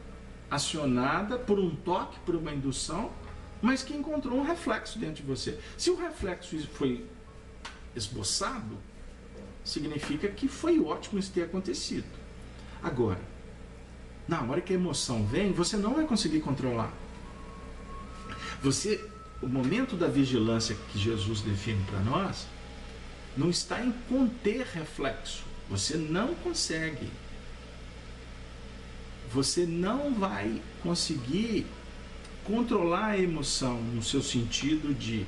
acionada por um toque, por uma indução, mas que encontrou um reflexo dentro de você. Se o reflexo foi esboçado, significa que foi ótimo isso ter acontecido. Agora, na hora que a emoção vem, você não vai conseguir controlar. O momento da vigilância que Jesus define para nós não está em conter reflexo. Você não consegue. Você não vai conseguir controlar a emoção no seu sentido de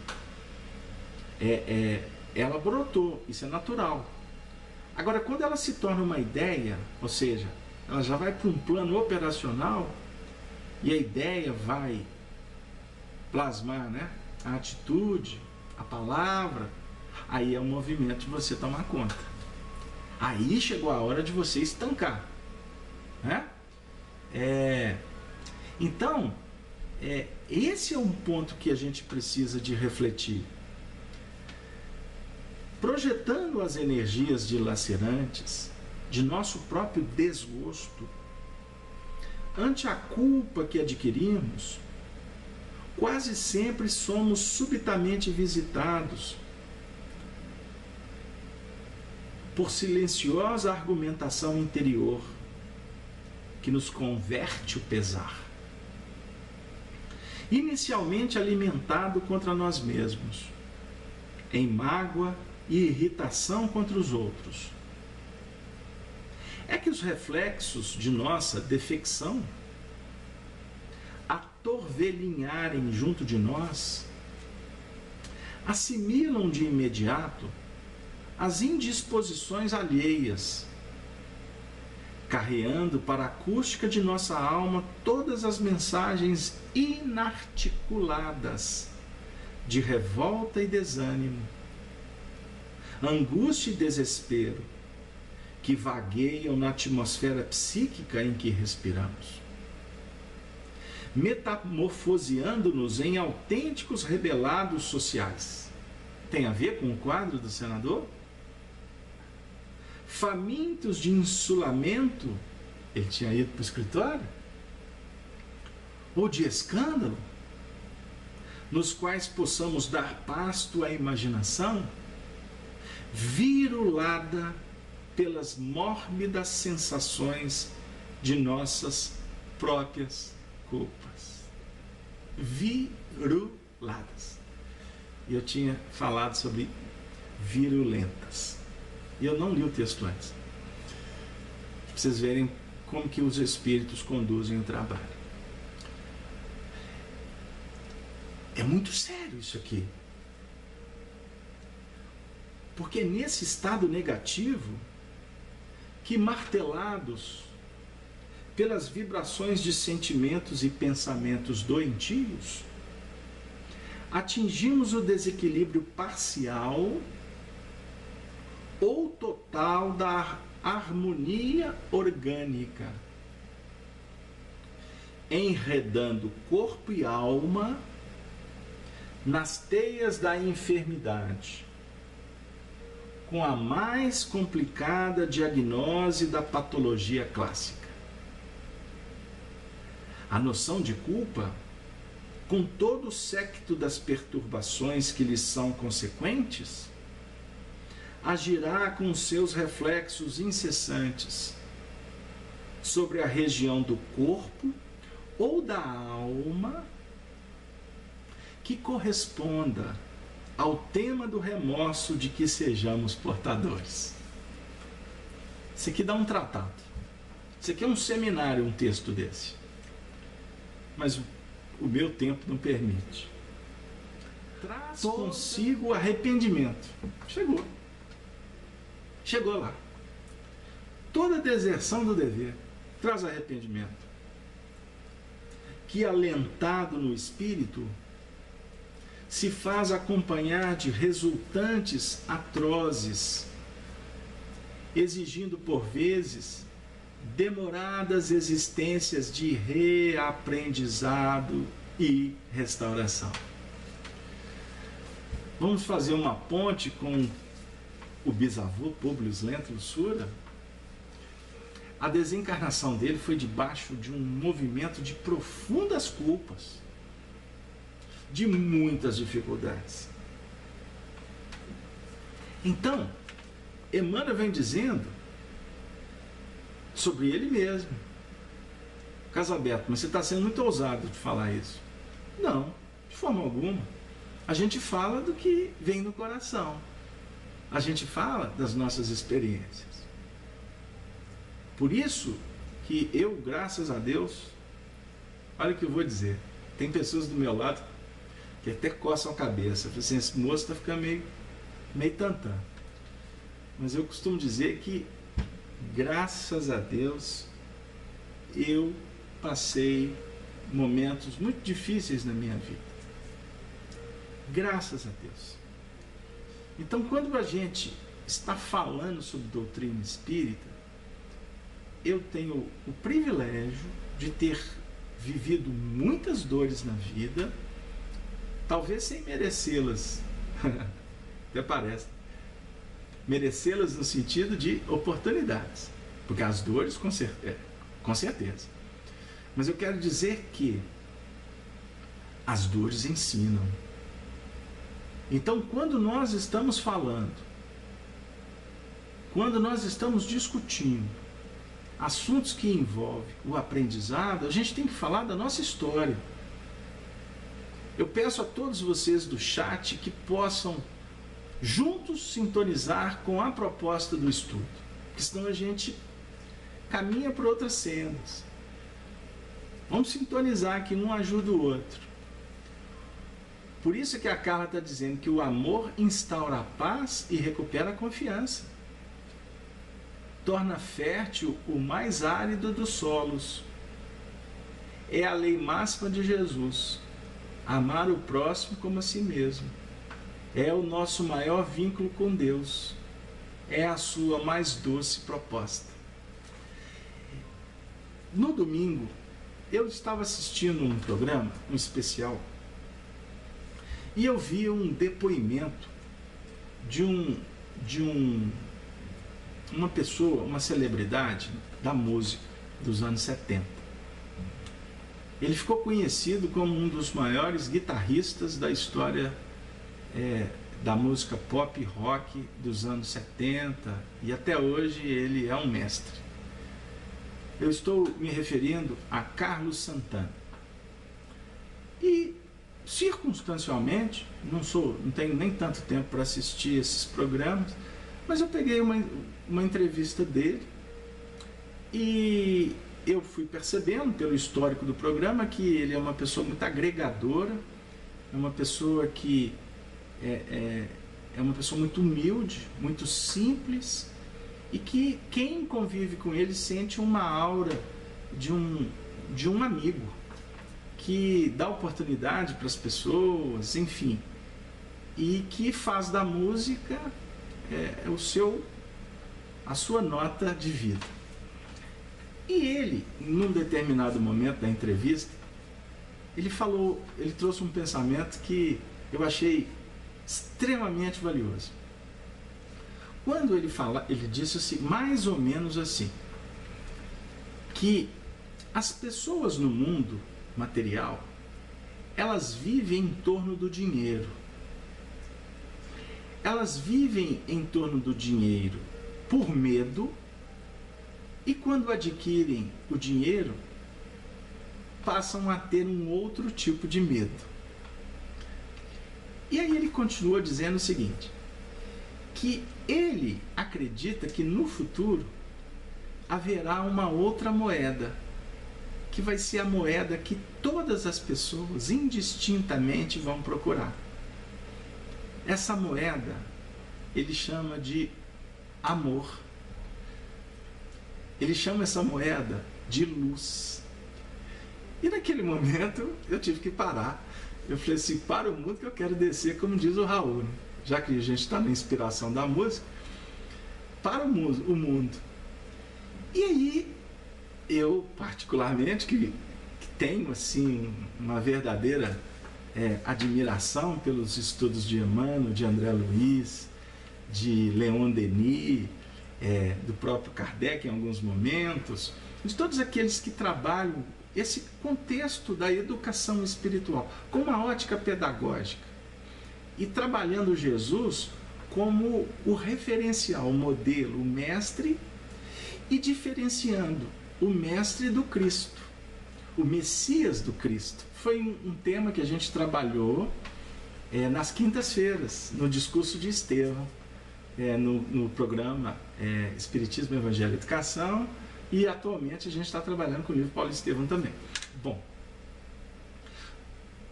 ela brotou, isso é natural. Agora, quando ela se torna uma ideia, ou seja, ela já vai para um plano operacional e a ideia vai plasmar, né, a atitude, a palavra, aí é o movimento de você tomar conta. Aí chegou a hora de você estancar, né? Então, esse é um ponto que a gente precisa de refletir. Projetando as energias dilacerantes de nosso próprio desgosto ante a culpa que adquirimos, quase sempre somos subitamente visitados por silenciosa argumentação interior que nos converte o pesar, inicialmente alimentado contra nós mesmos, em mágoa e irritação contra os outros. É que os reflexos de nossa defecção, a torvelinharem junto de nós, assimilam de imediato as indisposições alheias, carreando para a acústica de nossa alma todas as mensagens inarticuladas de revolta e desânimo, angústia e desespero, que vagueiam na atmosfera psíquica em que respiramos, metamorfoseando-nos em autênticos rebelados sociais. Tem a ver com o quadro do senador? Famintos de insulamento, ele tinha ido para o escritório, ou de escândalo, nos quais possamos dar pasto à imaginação, virulada pelas mórbidas sensações de nossas próprias culpas. Viruladas. E eu tinha falado sobre virulentas. E eu não li o texto antes. Para vocês verem como que os espíritos conduzem o trabalho. É muito sério isso aqui. Porque é nesse estado negativo que, martelados pelas vibrações de sentimentos e pensamentos doentios, atingimos o desequilíbrio parcial ou total da harmonia orgânica, enredando corpo e alma nas teias da enfermidade, com a mais complicada diagnose da patologia clássica. A noção de culpa, com todo o séquito das perturbações que lhes são consequentes, agirá com seus reflexos incessantes sobre a região do corpo ou da alma que corresponda ao tema do remorso de que sejamos portadores. Isso aqui dá um tratado. Isso aqui é um seminário, um texto desse. Mas o meu tempo não permite. Traz consigo o arrependimento. Chegou lá. Toda deserção do dever traz arrependimento, que, alentado no espírito, se faz acompanhar de resultantes atrozes, exigindo por vezes demoradas existências de reaprendizado e restauração. Vamos fazer uma ponte com o bisavô Públio Lentulus Sura. A desencarnação dele foi debaixo de um movimento de profundas culpas, de muitas dificuldades. Então, Emmanuel vem dizendo sobre ele mesmo: Casabeto, mas você está sendo muito ousado de falar isso. Não, de forma alguma. A gente fala do que vem no coração. A gente fala das nossas experiências. Por isso que eu, graças a Deus, olha o que eu vou dizer, tem pessoas do meu lado que até coçam a cabeça. Assim, esse moço está ficando meio tantã. Mas eu costumo dizer que, graças a Deus, eu passei momentos muito difíceis na minha vida. Graças a Deus. Então, quando a gente está falando sobre doutrina espírita, eu tenho o privilégio de ter vivido muitas dores na vida, talvez sem merecê-las, até parece, merecê-las no sentido de oportunidades, porque as dores com certeza, mas eu quero dizer que as dores ensinam. Então, quando nós estamos falando, quando nós estamos discutindo assuntos que envolvem o aprendizado, a gente tem que falar da nossa história. Eu peço a todos vocês do chat que possam juntos sintonizar com a proposta do estudo, porque senão a gente caminha para outras cenas. Vamos sintonizar que um ajuda o outro. Por isso que a Carla está dizendo que o amor instaura a paz e recupera a confiança. Torna fértil o mais árido dos solos. É a lei máxima de Jesus: amar o próximo como a si mesmo. É o nosso maior vínculo com Deus. É a sua mais doce proposta. No domingo, eu estava assistindo um programa, um especial, e eu vi um depoimento de uma pessoa, uma celebridade da música dos anos 70. Ele ficou conhecido como um dos maiores guitarristas da história da música pop e rock dos anos 70, e até hoje ele é um mestre. Eu estou me referindo a Carlos Santana. E circunstancialmente, não tenho nem tanto tempo para assistir esses programas, mas eu peguei uma entrevista dele e eu fui percebendo pelo histórico do programa que ele é uma pessoa muito agregadora, é uma pessoa que é uma pessoa muito humilde, muito simples, e que quem convive com ele sente uma aura de um amigo, que dá oportunidade para as pessoas, enfim, e que faz da música a sua nota de vida. E ele, num determinado momento da entrevista, ele trouxe um pensamento que eu achei extremamente valioso. Quando ele disse assim, mais ou menos assim, que as pessoas no mundo material, elas vivem em torno do dinheiro. Elas vivem em torno do dinheiro por medo, e quando adquirem o dinheiro, passam a ter um outro tipo de medo. E aí ele continua dizendo o seguinte, que ele acredita que no futuro haverá uma outra moeda, que vai ser a moeda que todas as pessoas indistintamente vão procurar. Essa moeda ele chama de amor. Ele chama essa moeda de luz. E naquele momento eu tive que parar. Eu falei assim, para o mundo que eu quero descer, como diz o Raul, né? Já que a gente está na inspiração da música, para o mundo. E aí, eu particularmente, que tenho assim uma verdadeira admiração pelos estudos de Emmanuel, de André Luiz, de Leon Denis, do próprio Kardec em alguns momentos, de todos aqueles que trabalham esse contexto da educação espiritual com uma ótica pedagógica e trabalhando Jesus como o referencial, o modelo, o mestre, e diferenciando o mestre do Cristo, o Messias do Cristo. Foi um tema que a gente trabalhou nas quintas-feiras, no discurso de Estevão, no programa Espiritismo, Evangelho e Educação, e atualmente a gente está trabalhando com o livro Paulo Estevão também. Bom,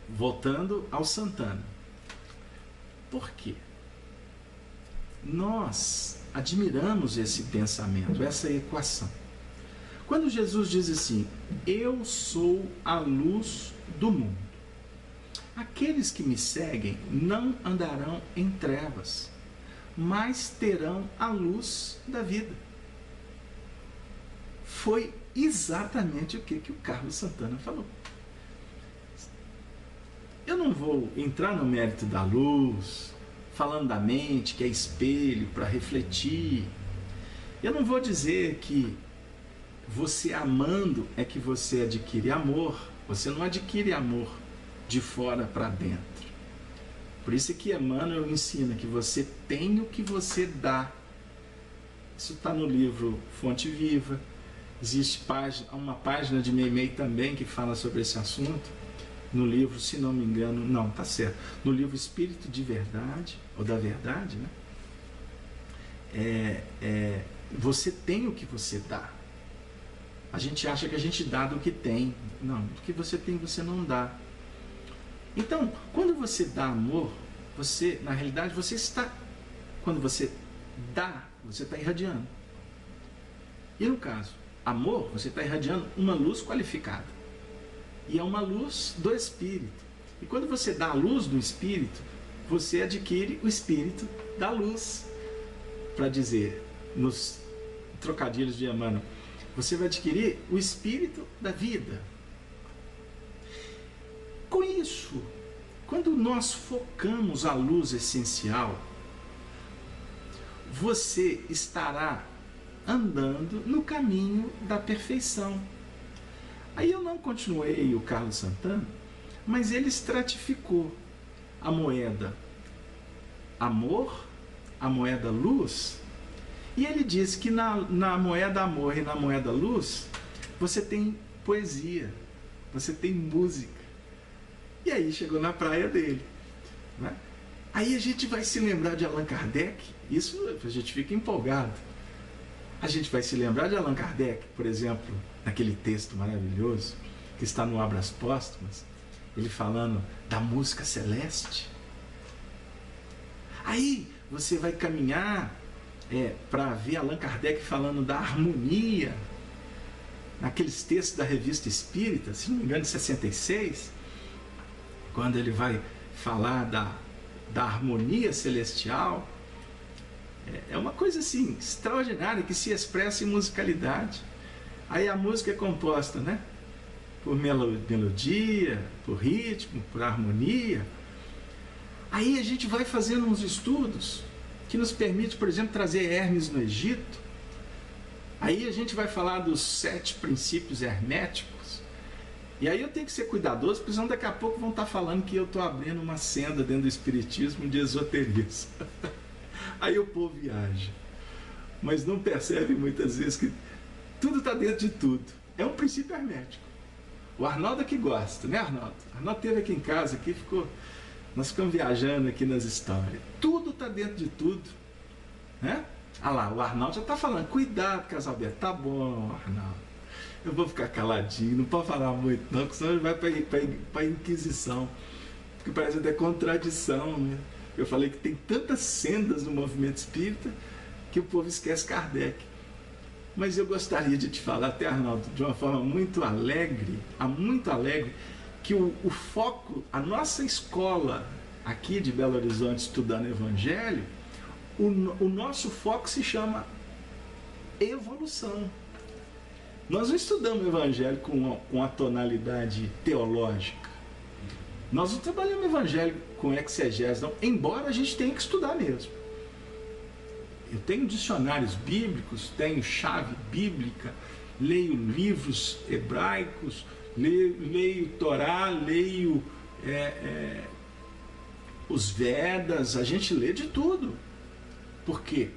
voltando ao Santana. Por quê? Nós admiramos esse pensamento, essa equação. Quando Jesus diz assim, eu sou a luz do mundo, aqueles que me seguem não andarão em trevas, mas terão a luz da vida. Foi exatamente o que o Carlos Santana falou. Eu não vou entrar no mérito da luz, falando da mente, que é espelho para refletir. Eu não vou dizer que você amando é que você adquire amor. Você não adquire amor de fora para dentro. Por isso que Emmanuel ensina que você tem o que você dá. Isso está no livro Fonte Viva. Existe uma página de Meimei também que fala sobre esse assunto. No livro, se não me engano, não, tá certo. No livro Espírito de Verdade, ou da Verdade, né? Você tem o que você dá. A gente acha que a gente dá do que tem. Não, do que você tem, você não dá. Então, quando você dá amor, você, na realidade, quando você dá, você está irradiando. E no caso, amor, você está irradiando uma luz qualificada. E é uma luz do Espírito. E quando você dá a luz do Espírito, você adquire o Espírito da luz. Para dizer, nos trocadilhos de Emmanuel, você vai adquirir o Espírito da vida. Com isso, quando nós focamos a luz essencial, você estará andando no caminho da perfeição. Aí eu não continuei o Carlos Santana, mas ele estratificou a moeda amor, a moeda luz, e ele diz que na moeda amor e na moeda luz, você tem poesia, você tem música. E aí chegou na praia dele, né? Aí a gente vai se lembrar de Allan Kardec, isso a gente fica empolgado. A gente vai se lembrar de Allan Kardec, por exemplo, naquele texto maravilhoso que está no Obras Póstumas, ele falando da música celeste. Aí você vai caminhar para ver Allan Kardec falando da harmonia, naqueles textos da Revista Espírita, se não me engano, de 66, quando ele vai falar da harmonia celestial. É uma coisa assim extraordinária, que se expressa em musicalidade. Aí a música é composta, né, por melodia, por ritmo, por harmonia. Aí a gente vai fazendo uns estudos que nos permite, por exemplo, trazer Hermes no Egito. Aí a gente vai falar dos 7 princípios herméticos. E aí eu tenho que ser cuidadoso, porque senão daqui a pouco vão estar falando que eu estou abrindo uma senda dentro do espiritismo de esoterismo. Aí o povo viaja. Mas não percebe muitas vezes que tudo está dentro de tudo. É um princípio hermético. O Arnaldo que gosta, né, Arnaldo? Arnaldo esteve aqui em casa, nós ficamos viajando aqui nas histórias. Tudo está dentro de tudo, né? Ah lá, o Arnaldo já está falando, cuidado, Casalberto. Tá bom, Arnaldo, eu vou ficar caladinho, não pode falar muito não, porque senão ele vai para a Inquisição, porque parece até contradição, né? Eu falei que tem tantas sendas no movimento espírita que o povo esquece Kardec. Mas eu gostaria de te falar, até, Arnaldo, de uma forma muito alegre, que o foco, a nossa escola aqui de Belo Horizonte, estudando Evangelho, o nosso foco se chama evolução. Nós não estudamos o Evangelho com a tonalidade teológica. Nós não trabalhamos o Evangelho com exegese, não, embora a gente tenha que estudar mesmo. Eu tenho dicionários bíblicos, tenho chave bíblica, leio livros hebraicos, leio Torá, leio os Vedas, a gente lê de tudo. Porque,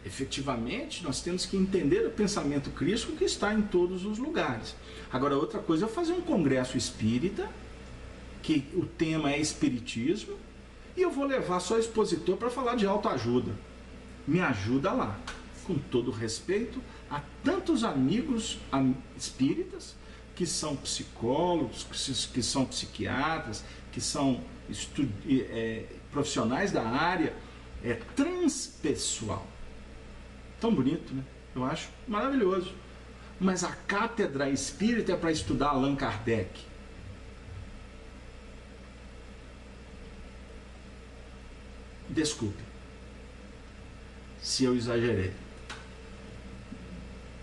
efetivamente, nós temos que entender o pensamento crístico que está em todos os lugares. Agora, outra coisa é fazer um congresso espírita, que o tema é espiritismo, e eu vou levar só expositor para falar de autoajuda. Me ajuda lá, com todo respeito a tantos amigos espíritas que são psicólogos, que são psiquiatras, que são profissionais da área transpessoal. Tão bonito, né? Eu acho maravilhoso. Mas a cátedra espírita é para estudar Allan Kardec. Desculpe se eu exagerei,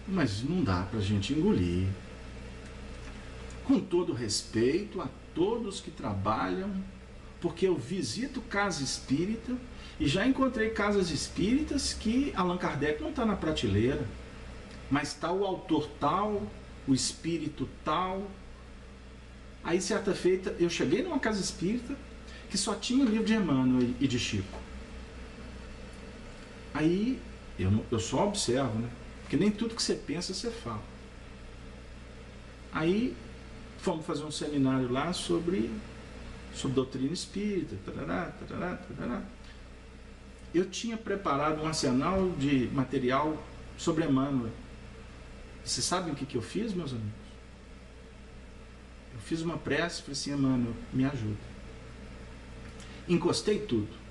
mas não dá para a gente engolir. Com todo respeito a todos que trabalham, porque eu visito casa espírita e já encontrei casas espíritas que Allan Kardec não está na prateleira, mas está o autor tal, o espírito tal. Aí, certa feita, eu cheguei numa casa espírita que só tinha o livro de Emmanuel e de Chico. Aí eu só observo, né? Porque nem tudo que você pensa você fala. Aí fomos fazer um seminário lá sobre doutrina espírita. Eu tinha preparado um arsenal de material sobre Emmanuel. Vocês sabem o que eu fiz, meus amigos? Eu fiz uma prece e falei assim: Emmanuel, me ajuda. Encostei tudo.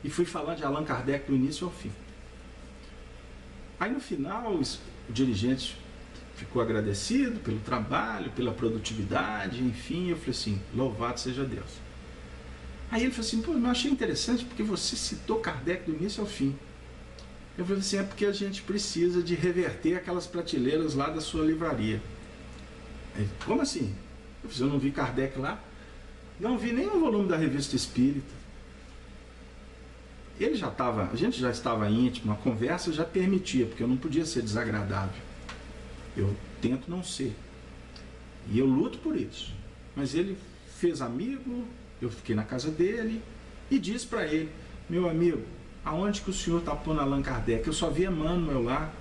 E fui falar de Allan Kardec do início ao fim. Aí no final o dirigente ficou agradecido pelo trabalho, pela produtividade, enfim. Eu falei assim: louvado seja Deus. Aí ele falou assim: pô, eu achei interessante porque você citou Kardec do início ao fim. Eu falei assim: é porque a gente precisa de reverter aquelas prateleiras lá da sua livraria. Ele: como assim? Eu falei assim: eu não vi Kardec lá? Não vi nenhum volume da Revista Espírita. A gente já estava íntimo, a conversa já permitia, porque eu não podia ser desagradável. Eu tento não ser. E eu luto por isso. Mas ele fez amigo, eu fiquei na casa dele e disse para ele: meu amigo, aonde que o senhor está pondo Allan Kardec? Eu só vi Emmanuel lá.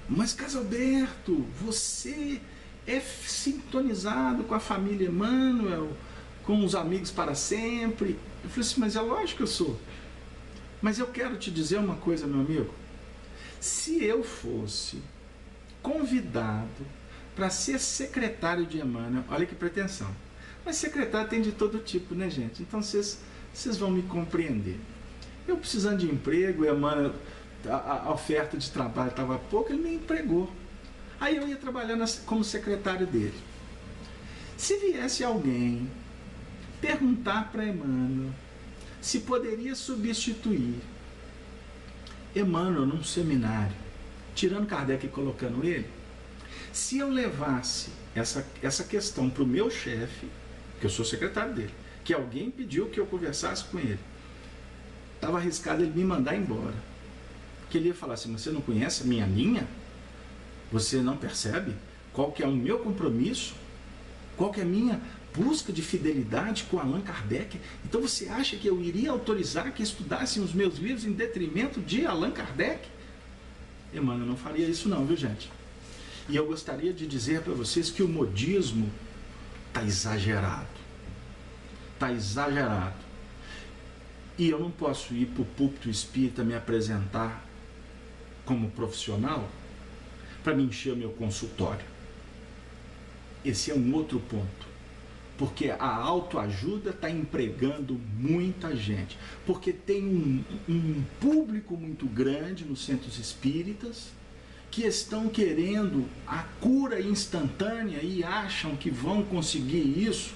Mas, Casalberto, você é sintonizado com a família Emmanuel, com os amigos para sempre. Eu falei assim: mas é lógico que eu sou. Mas eu quero te dizer uma coisa, meu amigo. Se eu fosse convidado para ser secretário de Emmanuel. Olha que pretensão. Mas secretário tem de todo tipo, né, gente? Então vocês vão me compreender. Eu precisando de emprego, Emmanuel, a oferta de trabalho estava pouco, ele me empregou. Aí eu ia trabalhar como secretário dele. Se viesse alguém perguntar para Emmanuel se poderia substituir Emmanuel num seminário, tirando Kardec e colocando ele, se eu levasse essa questão para o meu chefe, que eu sou secretário dele, que alguém pediu que eu conversasse com ele, estava arriscado ele me mandar embora. Que ele ia falar assim: você não conhece a minha linha? Você não percebe qual que é o meu compromisso? Qual que é a minha busca de fidelidade com Allan Kardec? Então você acha que eu iria autorizar que estudassem os meus livros em detrimento de Allan Kardec? Emmanuel não faria isso não, viu, gente? E eu gostaria de dizer para vocês que o modismo está exagerado. Está exagerado. E eu não posso ir para o púlpito espírita me apresentar como profissional para me encher o meu consultório. Esse é um outro ponto. Porque a autoajuda está empregando muita gente. Porque tem um público muito grande nos centros espíritas que estão querendo a cura instantânea e acham que vão conseguir isso,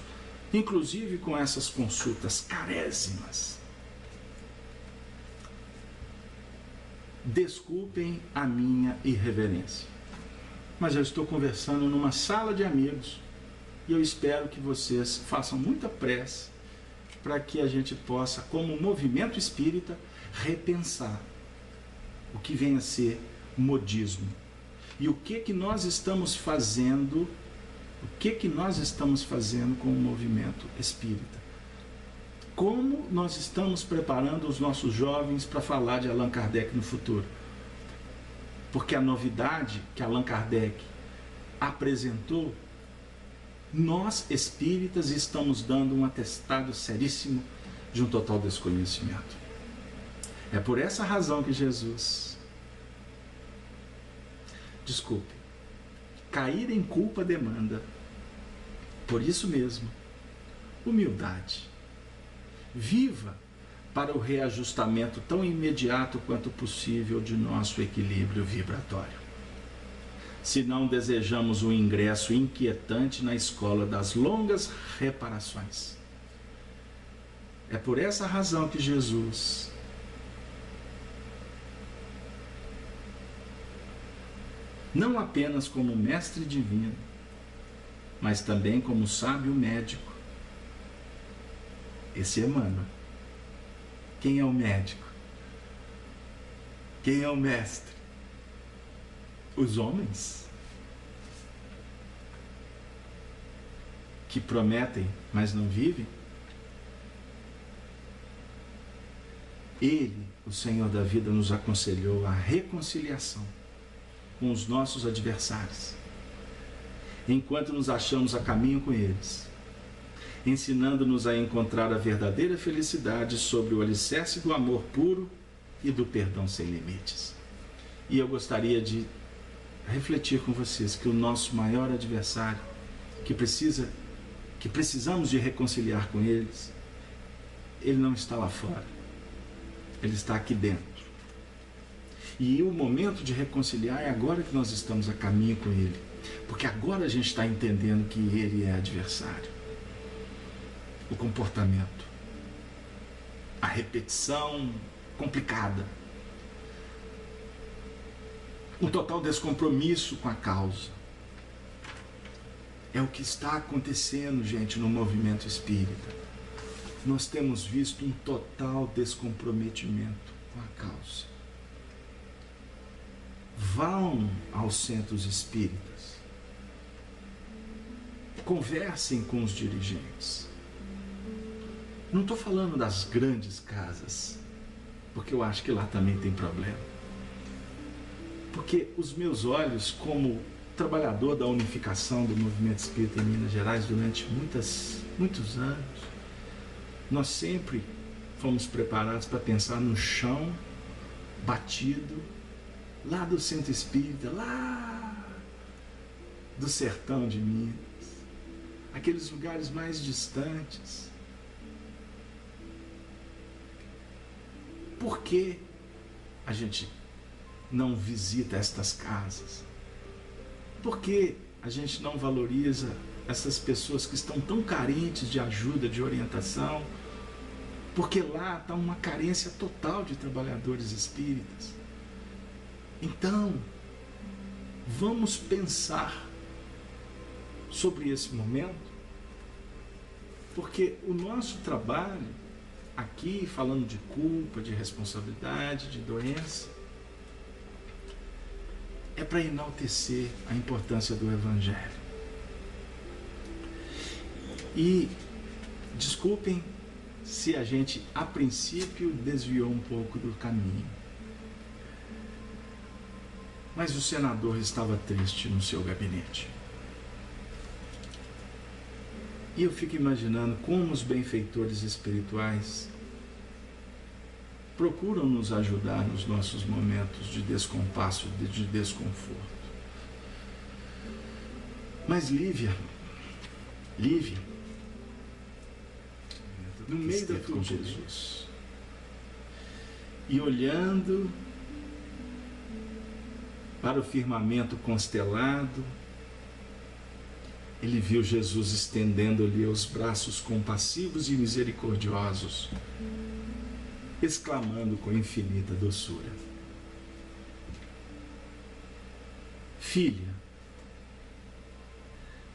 inclusive com essas consultas carésimas. Desculpem a minha irreverência, mas eu estou conversando numa sala de amigos e eu espero que vocês façam muita prece para que a gente possa, como movimento espírita, repensar o que vem a ser modismo e o que nós estamos fazendo, com o movimento espírita. Como nós estamos preparando os nossos jovens para falar de Allan Kardec no futuro? Porque a novidade que Allan Kardec apresentou, nós espíritas estamos dando um atestado seríssimo de um total desconhecimento. É por essa razão que Jesus, cair em culpa demanda, por isso mesmo, humildade. Viva para o reajustamento tão imediato quanto possível de nosso equilíbrio vibratório. Se não desejamos um ingresso inquietante na escola das longas reparações. É por essa razão que Jesus não apenas como mestre divino, mas também como sábio médico. Esse é Emmanuel. Quem é o médico? Quem é o mestre? Os homens que prometem, mas não vivem? Ele, o Senhor da vida, nos aconselhou a reconciliação com os nossos adversários, enquanto nos achamos a caminho com eles, ensinando-nos a encontrar a verdadeira felicidade sobre o alicerce do amor puro e do perdão sem limites. E eu gostaria de refletir com vocês que o nosso maior adversário, que precisamos de reconciliar com eles, ele não está lá fora, ele está aqui dentro. E o momento de reconciliar é agora que nós estamos a caminho com ele, porque agora a gente está entendendo que ele é adversário. O comportamento, a repetição complicada, um total descompromisso com a causa. É o que está acontecendo, gente, no movimento espírita. Nós temos visto um total descomprometimento com a causa. Vão aos centros espíritas, conversem com os dirigentes. Não estou falando das grandes casas, porque eu acho que lá também tem problema. Porque os meus olhos, como trabalhador da unificação do movimento espírita em Minas Gerais durante muitos anos, nós sempre fomos preparados para pensar no chão batido, lá do centro espírita, lá do sertão de Minas, aqueles lugares mais distantes. Por que a gente não visita estas casas? Por que a gente não valoriza essas pessoas que estão tão carentes de ajuda, de orientação? Porque lá está uma carência total de trabalhadores espíritas. Então, vamos pensar sobre esse momento, porque o nosso trabalho aqui, falando de culpa, de responsabilidade, de doença, é para enaltecer a importância do Evangelho. E desculpem se a gente, a princípio, desviou um pouco do caminho. Mas o senador estava triste no seu gabinete. E eu fico imaginando como os benfeitores espirituais procuram nos ajudar nos nossos momentos de descompasso, de desconforto. Mas Lívia, no meio da tua Jesus, e olhando para o firmamento constelado, ele viu Jesus estendendo-lhe os braços compassivos e misericordiosos, exclamando com infinita doçura: Filha,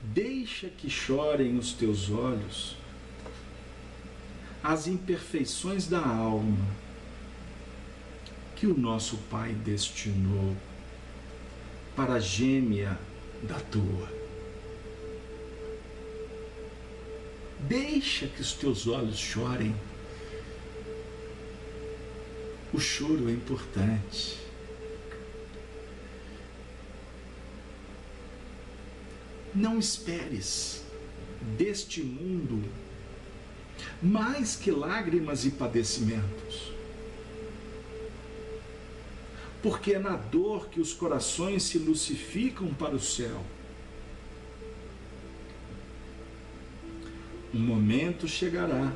deixa que chorem os teus olhos as imperfeições da alma que o nosso Pai destinou para a gêmea da tua. Deixa que os teus olhos chorem. O choro é importante. Não esperes deste mundo mais que lágrimas e padecimentos, porque é na dor que os corações se lucificam para o céu. Um momento chegará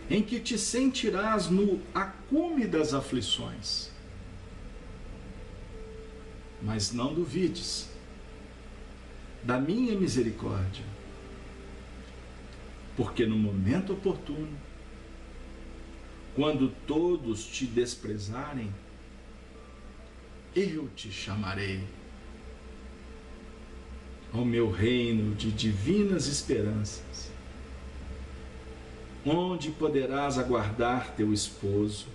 em que te sentirás no acume das aflições. Mas não duvides da minha misericórdia, porque no momento oportuno, quando todos te desprezarem, eu te chamarei ao meu reino de divinas esperanças, onde poderás aguardar teu esposo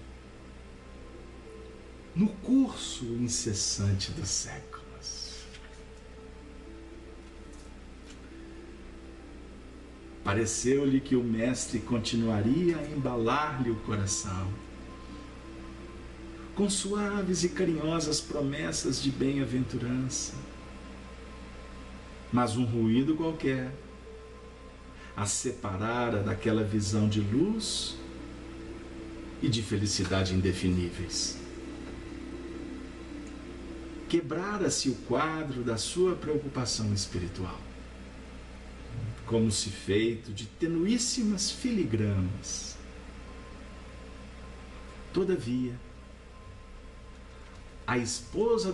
no curso incessante dos séculos. Pareceu-lhe que o mestre continuaria a embalar-lhe o coração com suaves e carinhosas promessas de bem-aventurança, mas um ruído qualquer a separara daquela visão de luz e de felicidade indefiníveis. Quebrara-se o quadro da sua preocupação espiritual, como se feito de tenuíssimas filigramas. Todavia, a esposa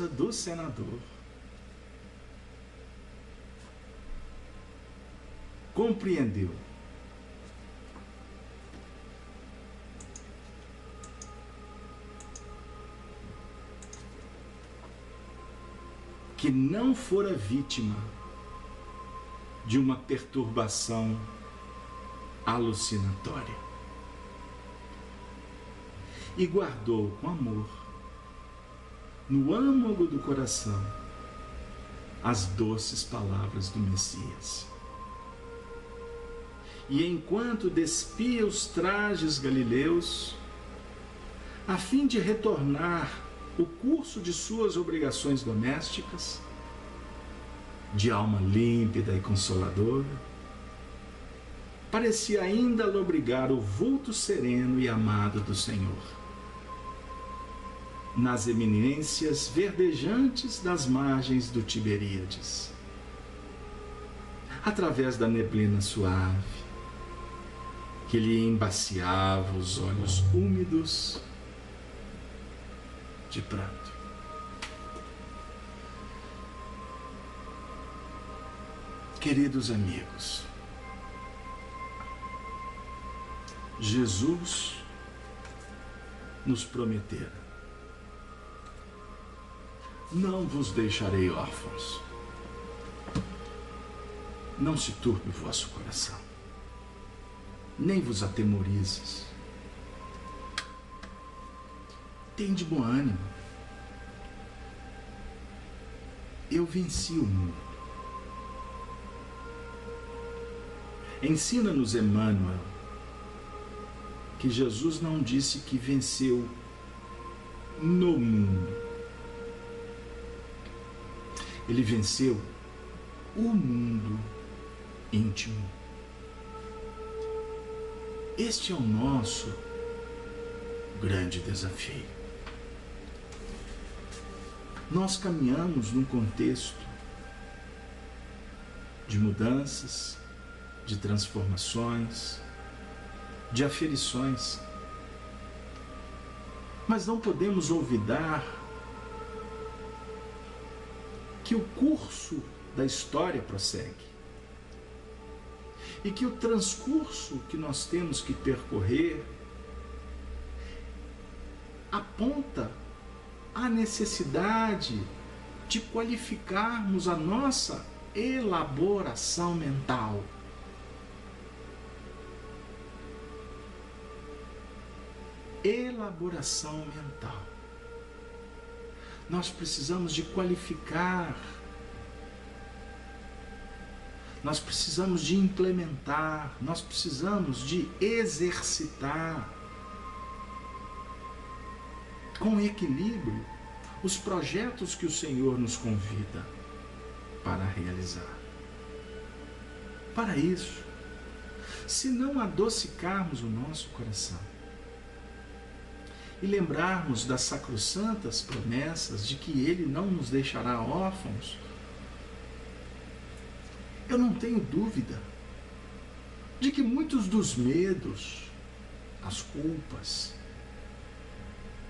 do senador, compreendeu que não fora vítima de uma perturbação alucinatória e guardou com amor no âmago do coração as doces palavras do Messias. E enquanto despia os trajes galileus, a fim de retornar o curso de suas obrigações domésticas, de alma límpida e consoladora, parecia ainda lobrigar o vulto sereno e amado do Senhor. Nas eminências verdejantes das margens do Tiberíades, através da neblina suave, que lhe embaciava os olhos úmidos de pranto. Queridos amigos, Jesus nos prometera: não vos deixarei órfãos. Não se turbe o vosso coração, nem vos atemorizes. Tende bom ânimo. Eu venci o mundo. Ensina-nos, Emmanuel, que Jesus não disse que venceu no mundo. Ele venceu o mundo íntimo. Este é o nosso grande desafio. Nós caminhamos num contexto de mudanças, de transformações, de aferições. Mas não podemos olvidar que o curso da história prossegue e que o transcurso que nós temos que percorrer aponta a necessidade de qualificarmos a nossa elaboração mental. Elaboração mental. Nós precisamos de qualificar, nós precisamos de implementar, nós precisamos de exercitar com equilíbrio os projetos que o Senhor nos convida para realizar. Para isso, se não adocicarmos o nosso coração e lembrarmos das sacrossantas promessas de que Ele não nos deixará órfãos, eu não tenho dúvida de que muitos dos medos, as culpas,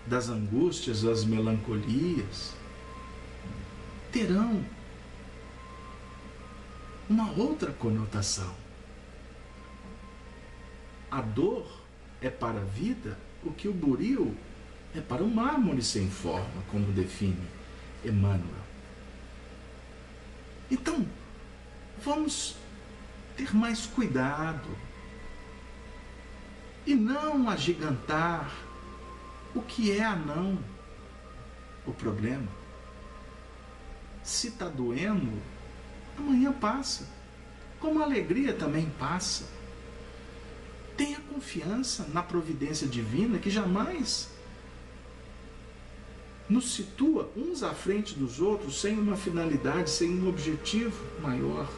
das angústias, das melancolias, terão uma outra conotação. A dor é para a vida o que o buril é para o mármore sem forma, como define Emmanuel. Então, vamos ter mais cuidado e não agigantar o que é anão. O problema, se está doendo, amanhã passa, como a alegria também passa. Tenha confiança na providência divina que jamais nos situa uns à frente dos outros sem uma finalidade, sem um objetivo maior.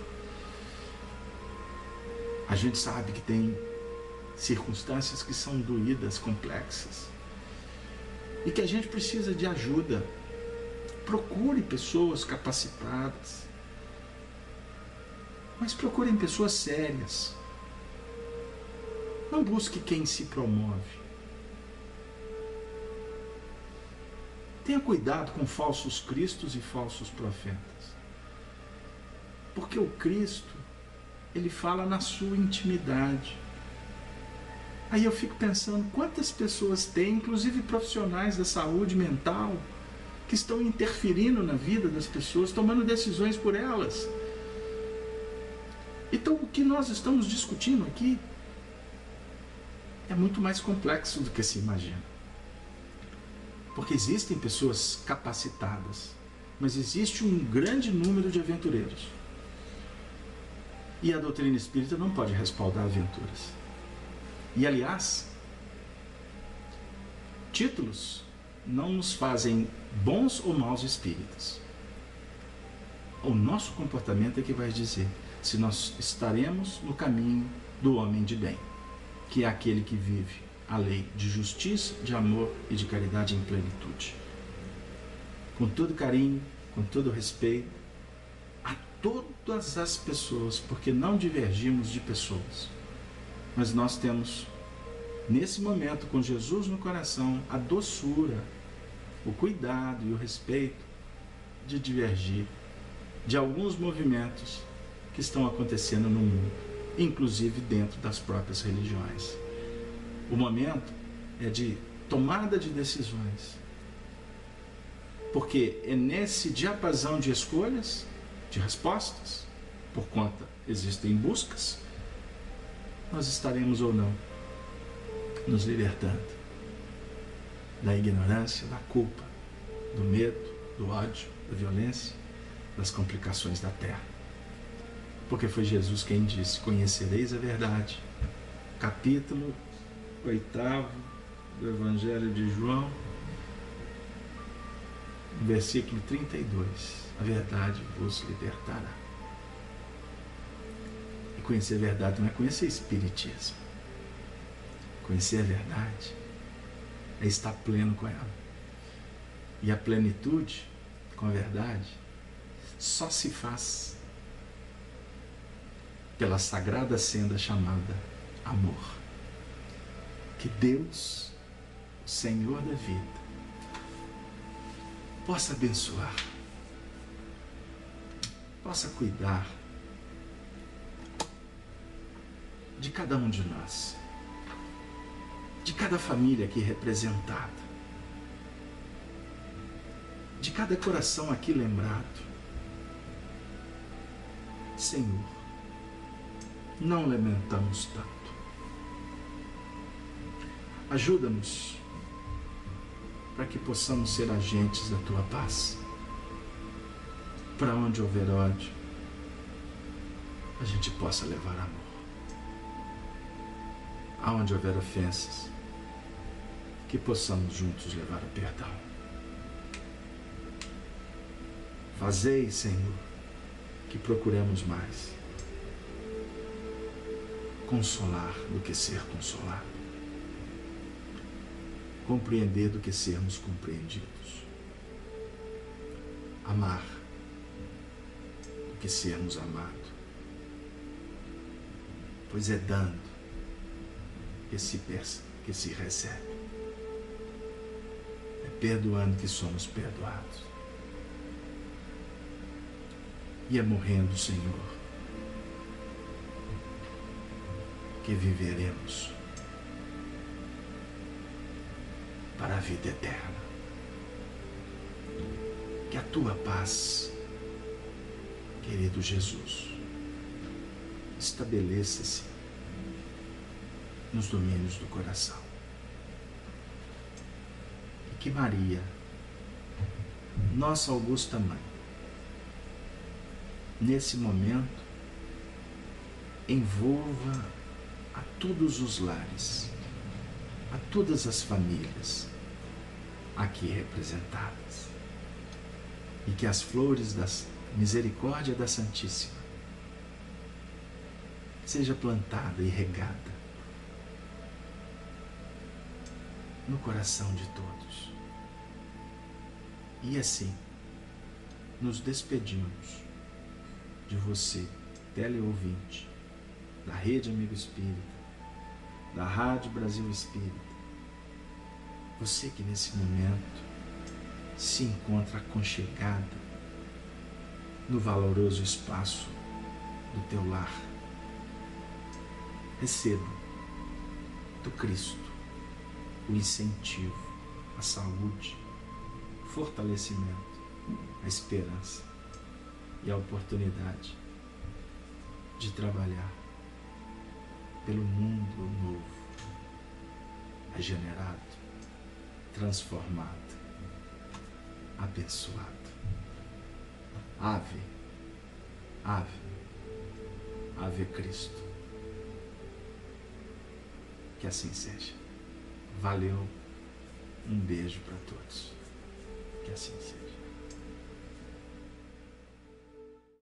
A gente sabe que tem circunstâncias que são doídas, complexas, e que a gente precisa de ajuda. Procure pessoas capacitadas, mas procurem pessoas sérias. Não busque quem se promove. Tenha cuidado com falsos cristos e falsos profetas. Porque o Cristo, ele fala na sua intimidade. Aí eu fico pensando, quantas pessoas tem, inclusive profissionais da saúde mental, que estão interferindo na vida das pessoas, tomando decisões por elas. Então, o que nós estamos discutindo aqui é muito mais complexo do que se imagina. Porque existem pessoas capacitadas, mas existe um grande número de aventureiros. E a doutrina espírita não pode respaldar aventuras. E, aliás, títulos não nos fazem bons ou maus espíritas. O nosso comportamento é que vai dizer se nós estaremos no caminho do homem de bem, que é aquele que vive a lei de justiça, de amor e de caridade em plenitude. Com todo carinho, com todo respeito a todas as pessoas, porque não divergimos de pessoas, mas nós temos, nesse momento, com Jesus no coração, a doçura, o cuidado e o respeito de divergir de alguns movimentos que estão acontecendo no mundo, inclusive dentro das próprias religiões. O momento é de tomada de decisões, porque é nesse diapasão de escolhas, de respostas, por conta existem buscas, nós estaremos ou não nos libertando da ignorância, da culpa, do medo, do ódio, da violência, das complicações da terra. Porque foi Jesus quem disse: conhecereis a verdade. Capítulo 8º do Evangelho de João, versículo 32. A verdade vos libertará. E conhecer a verdade não é conhecer espiritismo. Conhecer a verdade é estar pleno com ela. E a plenitude com a verdade só se faz pela sagrada senda chamada amor. Que Deus, o Senhor da vida, possa abençoar, possa cuidar de cada um de nós, de cada família aqui representada, de cada coração aqui lembrado. Senhor, não lamentamos tanto. Ajuda-nos para que possamos ser agentes da Tua paz. Para onde houver ódio, a gente possa levar amor. Aonde houver ofensas, que possamos juntos levar o perdão. Fazei, Senhor, que procuremos mais consolar do que ser consolado, compreender do que sermos compreendidos, amar do que sermos amados, pois é dando que se recebe, é perdoando que somos perdoados, e é morrendo, Senhor, que viveremos para a vida eterna. Que a Tua paz, querido Jesus, estabeleça-se nos domínios do coração. E que Maria, nossa augusta mãe, nesse momento, envolva a todos os lares, a todas as famílias aqui representadas, e que as flores da misericórdia da Santíssima seja plantada e regada no coração de todos. E assim nos despedimos de você, teleouvinte da Rede Amigo Espírita, da Rádio Brasil Espírita, você que nesse momento se encontra aconchegada no valoroso espaço do teu lar. Receba do Cristo o incentivo, a saúde, o fortalecimento, a esperança e a oportunidade de trabalhar pelo mundo novo, regenerado, transformado, abençoado. Ave, ave, ave Cristo. Que assim seja. Valeu, um beijo para todos. Que assim seja.